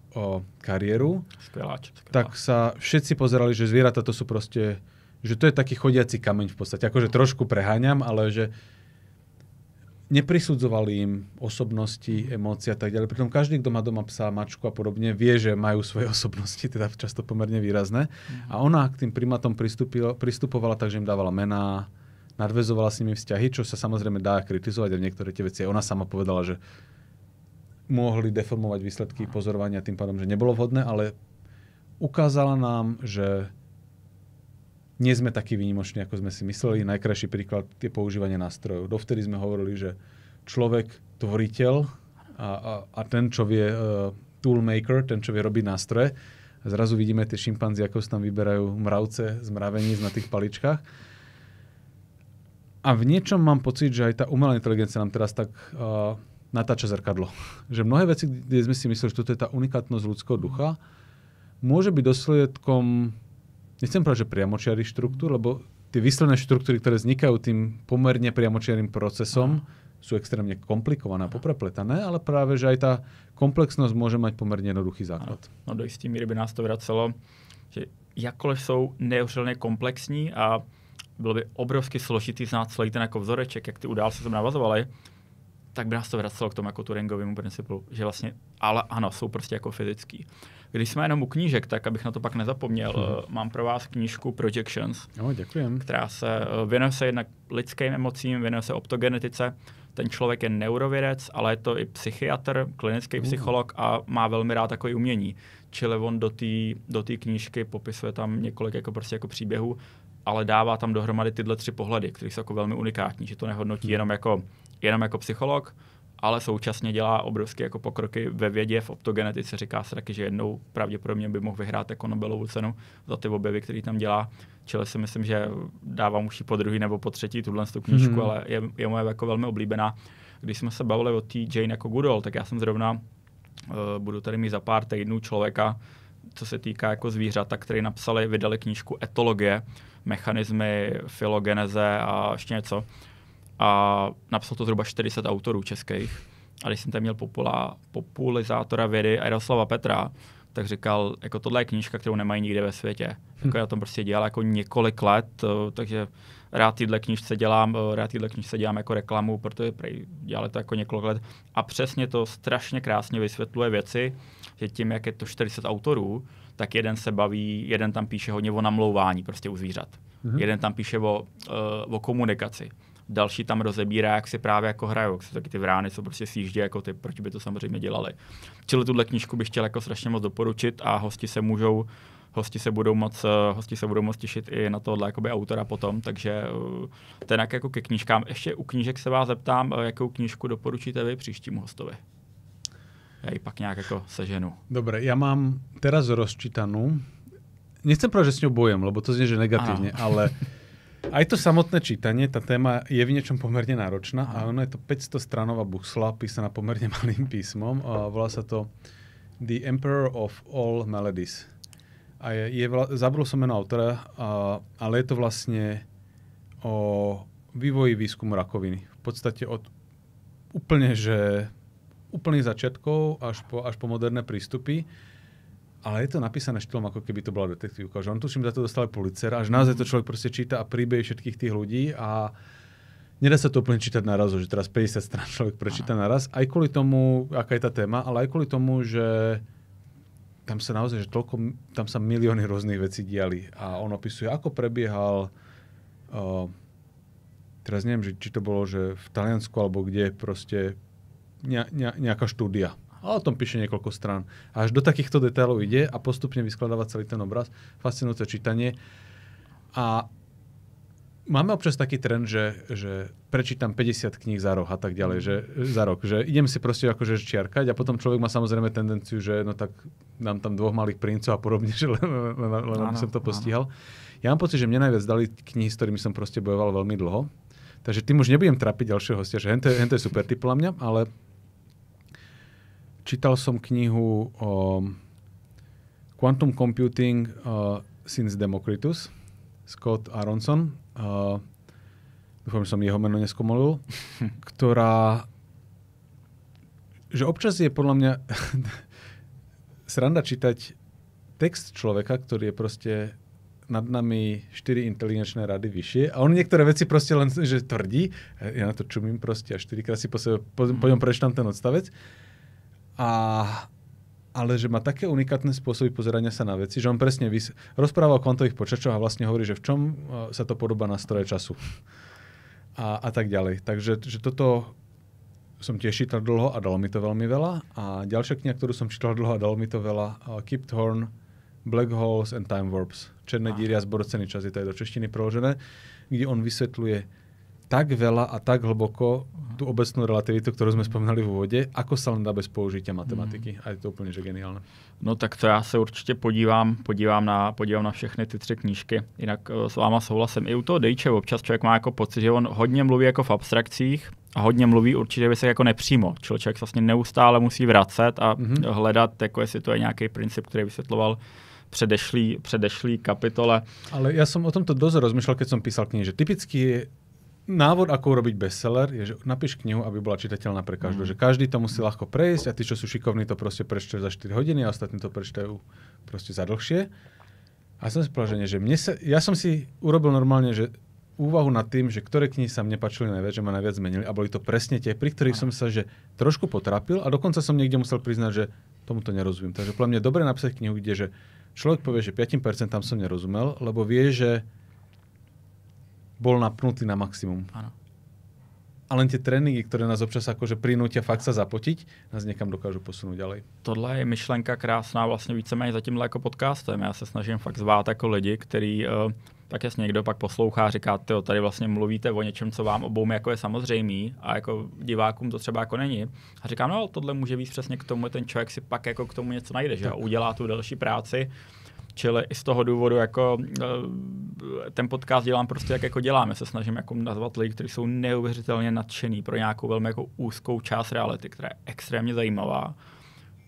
kariéru, skvelá. tak sa všetci pozerali, že zvieratá to sú proste, že to je taký chodiaci kameň v podstate. Akože trošku preháňam, ale že neprisudzovali im osobnosti, emócie a tak ďalej. Pritom každý, kto má doma psa, mačku a podobne, vie, že majú svoje osobnosti, teda často pomerne výrazné. A ona k tým primátom pristupovala tak, že im dávala mená, nadväzovala s nimi vzťahy, čo sa samozrejme dá kritizovať a niektoré tie veci. Ona sama povedala, že mohli deformovať výsledky pozorovania tým pádom, že nebolo vhodné, ale ukázala nám, že nie sme takí výnimoční, ako sme si mysleli. Najkrajší príklad je používanie nástrojov. Dovtedy sme hovorili, že človek, tvoriteľ a ten, čo vie toolmaker, ten, čo vie robiť nástroje. A zrazu vidíme tie šimpanzi, ako sa tam vyberajú mravce z mraveníc na tých paličkách. A v niečom mám pocit, že aj tá umelá inteligencia nám teraz tak natáča zrkadlo. Že mnohé veci, kde sme si mysleli, že toto je tá unikátnosť ľudského ducha, môže byť dosledkom, nechcem povedať, že priamočiarých štruktúr, lebo tie výsledné štruktúry, ktoré vznikajú tým pomerne priamočiarým procesom, sú extrémne komplikované a poprepletané, ale práve, že aj tá komplexnosť môže mať pomerne jednoduchý základ. No do jistý míry by nás to vracelo, že jakkoliv jsou neuvěřitelně komplexní a bylo by obrovsky složitý znát celý ten jako vzoreček, jak ty události se navazovaly, tak by nás to vracelo k tomu jako Turingovému principu, že vlastně, ale ano, jsou prostě jako fyzický. Když jsme jenom u knížek, tak abych na to pak nezapomněl, mám pro vás knížku Projections, která se věnuje se jednak lidským emocím, věnuje se optogenetice. Ten člověk je neurovědec, ale je to i psychiatr, klinický psycholog a má velmi rád takové umění. Čili on do té knížky popisuje tam několik jako prostě jako příběhů, ale dává tam dohromady tyhle tři pohledy, které jsou jako velmi unikátní, že to nehodnotí jenom jako psycholog, ale současně dělá obrovské jako pokroky ve vědě, v optogenetice. Říká se taky, že jednou pravděpodobně by mohl vyhrát jako Nobelovu cenu za ty objevy, který tam dělá. Čili si myslím, že dávám už po druhý nebo po třetí tuhle knížku, ale je moje jako velmi oblíbená. Když jsme se bavili o té Jane jako Goodall, tak já jsem zrovna, budu tady mít za pár týdnů člověka, co se týká jako zvířata, který vydali knížku Etologie, mechanismy filogeneze a ještě něco. A napsal to zhruba 40 autorů českých. A když jsem tam měl popularizátora vědy Jaroslava Petra, tak říkal, jako tohle je knížka, kterou nemají nikde ve světě. Jako já tom prostě dělal jako několik let, takže rád týhle knížce dělám jako reklamu, protože dělali to jako několik let. A přesně to strašně krásně vysvětluje věci, že tím, jak je to 40 autorů, tak jeden se baví, jeden tam píše hodně o namlouvání prostě u zvířat. Jeden tam píše o komunikaci. Další tam rozebírá, jak si právě jako hrajou, jsou taky ty vrány, co prostě sjíždí jako ty, proč by to samozřejmě dělali. Čili tuhle knížku bych chtěl jako strašně moc doporučit a hosti se budou moc těšit i na tohle jakoby autora potom, takže ten jako ke knížkám. Ještě u knížek se vás zeptám, jakou knížku doporučíte vy příštímu hostovi. Ja ji pak nejak ako seženu. Dobre, ja mám teraz rozčítanú. Nechcem povedať, že s ňou bojem, lebo to znie, že negatívne, ale aj to samotné čítanie, tá téma je v niečom pomerne náročná a ono je to 500-stranová buchsla, písaná pomerne malým písmom. Volá sa to The Emperor of All Maladies. A zabudol som meno autora, ale je to vlastne o vývoji výskumu rakoviny. V podstate od úplných začiatkov až po moderné prístupy. Ale je to napísané štýlom, ako keby to bola detektívka. Že on tuším, za to dostal Pulitzer. Až naozaj to človek proste číta a príbehy všetkých tých ľudí a nedá sa to úplne čítať naraz, že teraz 50 strán človek prečíta naraz. Aj kvôli tomu, aká je tá téma, ale aj kvôli tomu, že tam sa naozaj, že tam sa milióny rôznych vecí diali. A on opisuje, ako prebiehal teraz neviem, či to bolo, že v Taliansku alebo kde proste nejaká štúdia. A o tom píše niekoľko strán. A až do takýchto detailov ide a postupne vyskladáva celý ten obraz. Fascinujúce čítanie. A máme občas taký trend, že prečítam 50 kníh za rok a tak ďalej, za rok. Že idem si proste akože čiarkať a potom človek má samozrejme tendenciu, že no tak dám tam dvoch malých princov a podobne, že len aby som to postihal. Ja mám pocit, že mne najviac dali knihy, s ktorými som proste bojoval veľmi dlho. Takže tým už nebudem trapiť ďalšieho hostia, že hento je super typ podľa mňa, ale čítal som knihu Quantum Computing since Democritus, Scott Aronson. dúfam, že som jeho meno neskomolil, ktorá, že občas je podľa mňa sranda čítať text človeka, ktorý je proste nad nami 4 inteligenčné rady vyššie a on niektoré veci proste len že tvrdí, ja na to čumím proste a 4-krát si po sebe poďom prečítam ten odstavec, ale že má také unikátne spôsoby pozerania sa na veci, že on presne rozpráva o kvantových počítačoch a vlastne hovorí, že v čom sa to podobá na stroje času a tak ďalej. Takže že toto som tiež čítal dlho a dalo mi to veľmi veľa. A ďalšia kniha, ktorú som čítal dlho a dalo mi to veľa, Kip Thorne, Black Holes and Time Warps. Černé díry a zborocený čas, je to aj do češtiny preložené, kde on vysvetľuje tak veľa a tak hlboko tú obecnú relativitu, ktorú sme spomínali v úvode, ako sa len dá bez použitia matematiky. A je to úplně že geniálne. No tak to já se určitě podívám na všechny ty 3 knížky. Jinak s váma souhlasím. I u toho Dejče občas člověk má jako pocit, že on hodně mluví jako v abstrakcích a hodně mluví určitě by se jako nepřímo. Člověk vlastně neustále musí vracet a hledat, jako jestli to je nějaký princip, který vysvětloval předešlý kapitole. Ale ja som o tomto dosť rozmýšľal, keď som písal knihy, že typicky je návod, ako urobiť bestseller, je, že napíš knihu, aby bola čitateľná pre každého. Že každý to musí ľahko prejsť a tí, čo sú šikovní, to proste prečítajú za 4 hodiny a ostatní to prečítajú proste za dlhšie. A som si povedal, že ja som si urobil normálne, že úvahu nad tým, že ktoré knihy sa mne páčili najviac, že ma najviac zmenili a boli to presne tie, pri ktorých som sa že trošku potrapil a dokonca som niekde musel priznať, že tomuto nerozumiem. Takže podľa mňa je dobre napísať knihu, kde že človek povie, že 5% tam som nerozumel, lebo vie, že bol napnutý na maximum. Áno. A len tie tréninky, ktoré nás občas akože prinútia fakt sa zapotiť, nás někam dokážu posunout ďalej. Tohle je myšlenka krásná vlastně víceméně za tímhle jako podcastem. Já se snažím fakt zvát jako lidi, který tak jasně někdo pak poslouchá, říká, tyjo, tady vlastně mluvíte o něčem, co vám obou jako je samozřejmý a jako divákům to třeba jako není. A říkám, no tohle může být přesně k tomu, ten člověk si pak jako k tomu něco najde, že udělá tu další práci. Čili i z toho důvodu jako ten podcast dělám prostě jak jako děláme. Se snažím jako nazvat lidi, kteří jsou neuvěřitelně nadšený pro nějakou velmi jako úzkou část reality, která je extrémně zajímavá.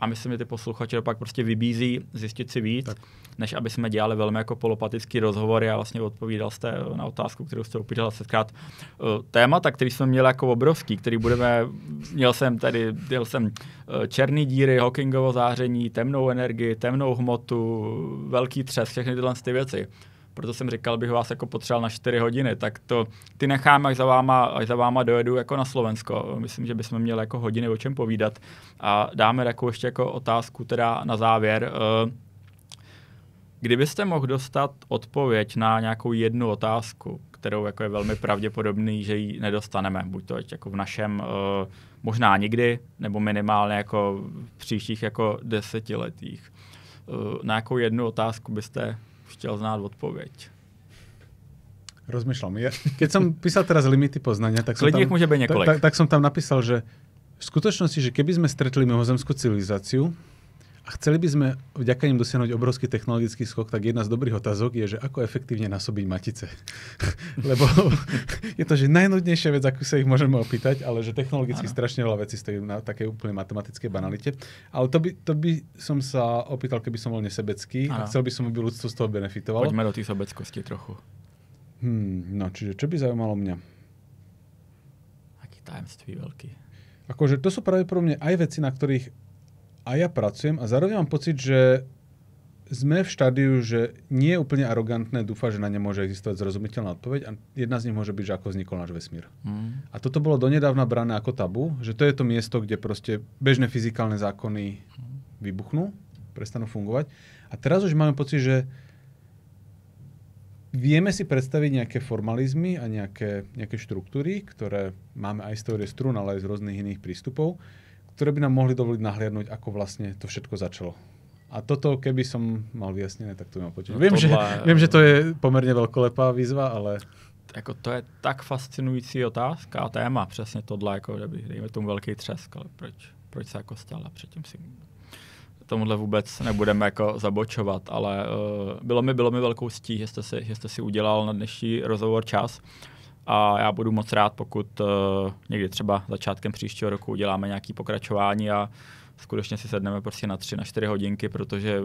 A myslím, že ty posluchače pak prostě vybízí zjistit si víc, než aby jsme dělali velmi jako polopatický rozhovory a vlastně odpovídal jste na otázku, kterou jste upítal setkrát. Témata, který jsme měli jako obrovský, který měl jsem černý díry, Hawkingovo záření, temnou energii, temnou hmotu, velký třes, všechny tyhle ty věci. Proto jsem říkal, bych vás jako potřeboval na 4 hodiny, tak to ty necháme, až za váma dojedu jako na Slovensko. Myslím, že bychom měli jako hodiny o čem povídat. A dáme takovou ještě jako otázku teda na závěr. Kdybyste mohl dostat odpověď na nějakou jednu otázku, kterou jako je velmi pravděpodobný, že ji nedostaneme, buď to jako v našem možná nikdy, nebo minimálně jako v příštích jako 10 letích. Na jakou jednu otázku byste chtěl znát odpověď? Rozmýšľam. Keď som písal teraz limity poznania, tak som tam napísal, že v skutočnosti, že keby sme stretli mimozemskú civilizáciu a chceli by sme vďaka nim dosiahnuť obrovský technologický skok, tak jedna z dobrých otázok je, že ako efektívne nasobiť matice. Lebo je to, že najnudnejšia vec, ako sa ich môžeme opýtať, ale že technologicky strašne veľa vecí stojí na takej úplne matematickej banalite. Ale to by som sa opýtal, keby som bol nesebecký a chcel by som, aby ľudstvo z toho benefitovalo. Poďme do tej sebeckosti trochu. No, čiže čo by zaujímalo mňa? Aký tajemství veľký. Akože to sú pravdepodobne aj veci, na ktorých a ja pracujem a zároveň mám pocit, že sme v štádiu, že nie je úplne arogantné dúfať, že na ne môže existovať zrozumiteľná odpoveď a jedna z nich môže byť, že ako vznikol náš vesmír. A toto bolo donedávna brané ako tabu, že to je to miesto, kde proste bežné fyzikálne zákony vybuchnú, prestanú fungovať. A teraz už máme pocit, že vieme si predstaviť nejaké formalizmy a nejaké štruktúry, ktoré máme aj z teórie strún, ale aj z rôznych iných prístupov, ktoré by nám mohli dovoliť nahliadnúť, ako vlastne to všetko začalo. A toto, keby som mal vyjasnené, tak to mám počuť. Viem, že to je pomerne veľkolepá výzva, ale... Jako to je tak fascinující otázka a téma, přesně tohle, jako, že by dejme tomu velký třesk, ale proč se jako stala, předtím si tomuhle vůbec nebudeme jako zabočovat, ale bylo mi velkou ctí, že jste si udělal na dnešní rozhovor čas. A já budu moc rád, pokud někdy třeba začátkem příštího roku uděláme nějaké pokračování a skutečně si sedneme prostě na 3-4 hodinky, protože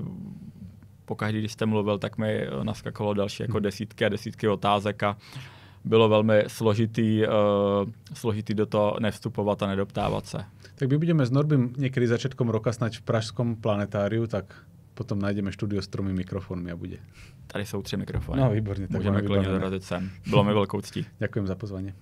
pokaždý, když jste mluvil, tak mi naskakovalo další jako desítky a desítky otázek a bylo velmi složitý do toho nevstupovat a nedoptávat se. Tak my budeme s Norbym niekedy začiatkom roka snať v Pražskom planetáriu, tak potom najdeme štúdio s 3 mikrofónmi a bude. Tady jsou 3 mikrofony. No, výborně. Můžeme klidně dorazit sem. Bylo mi velkou ctí. Ďakujem za pozvanie.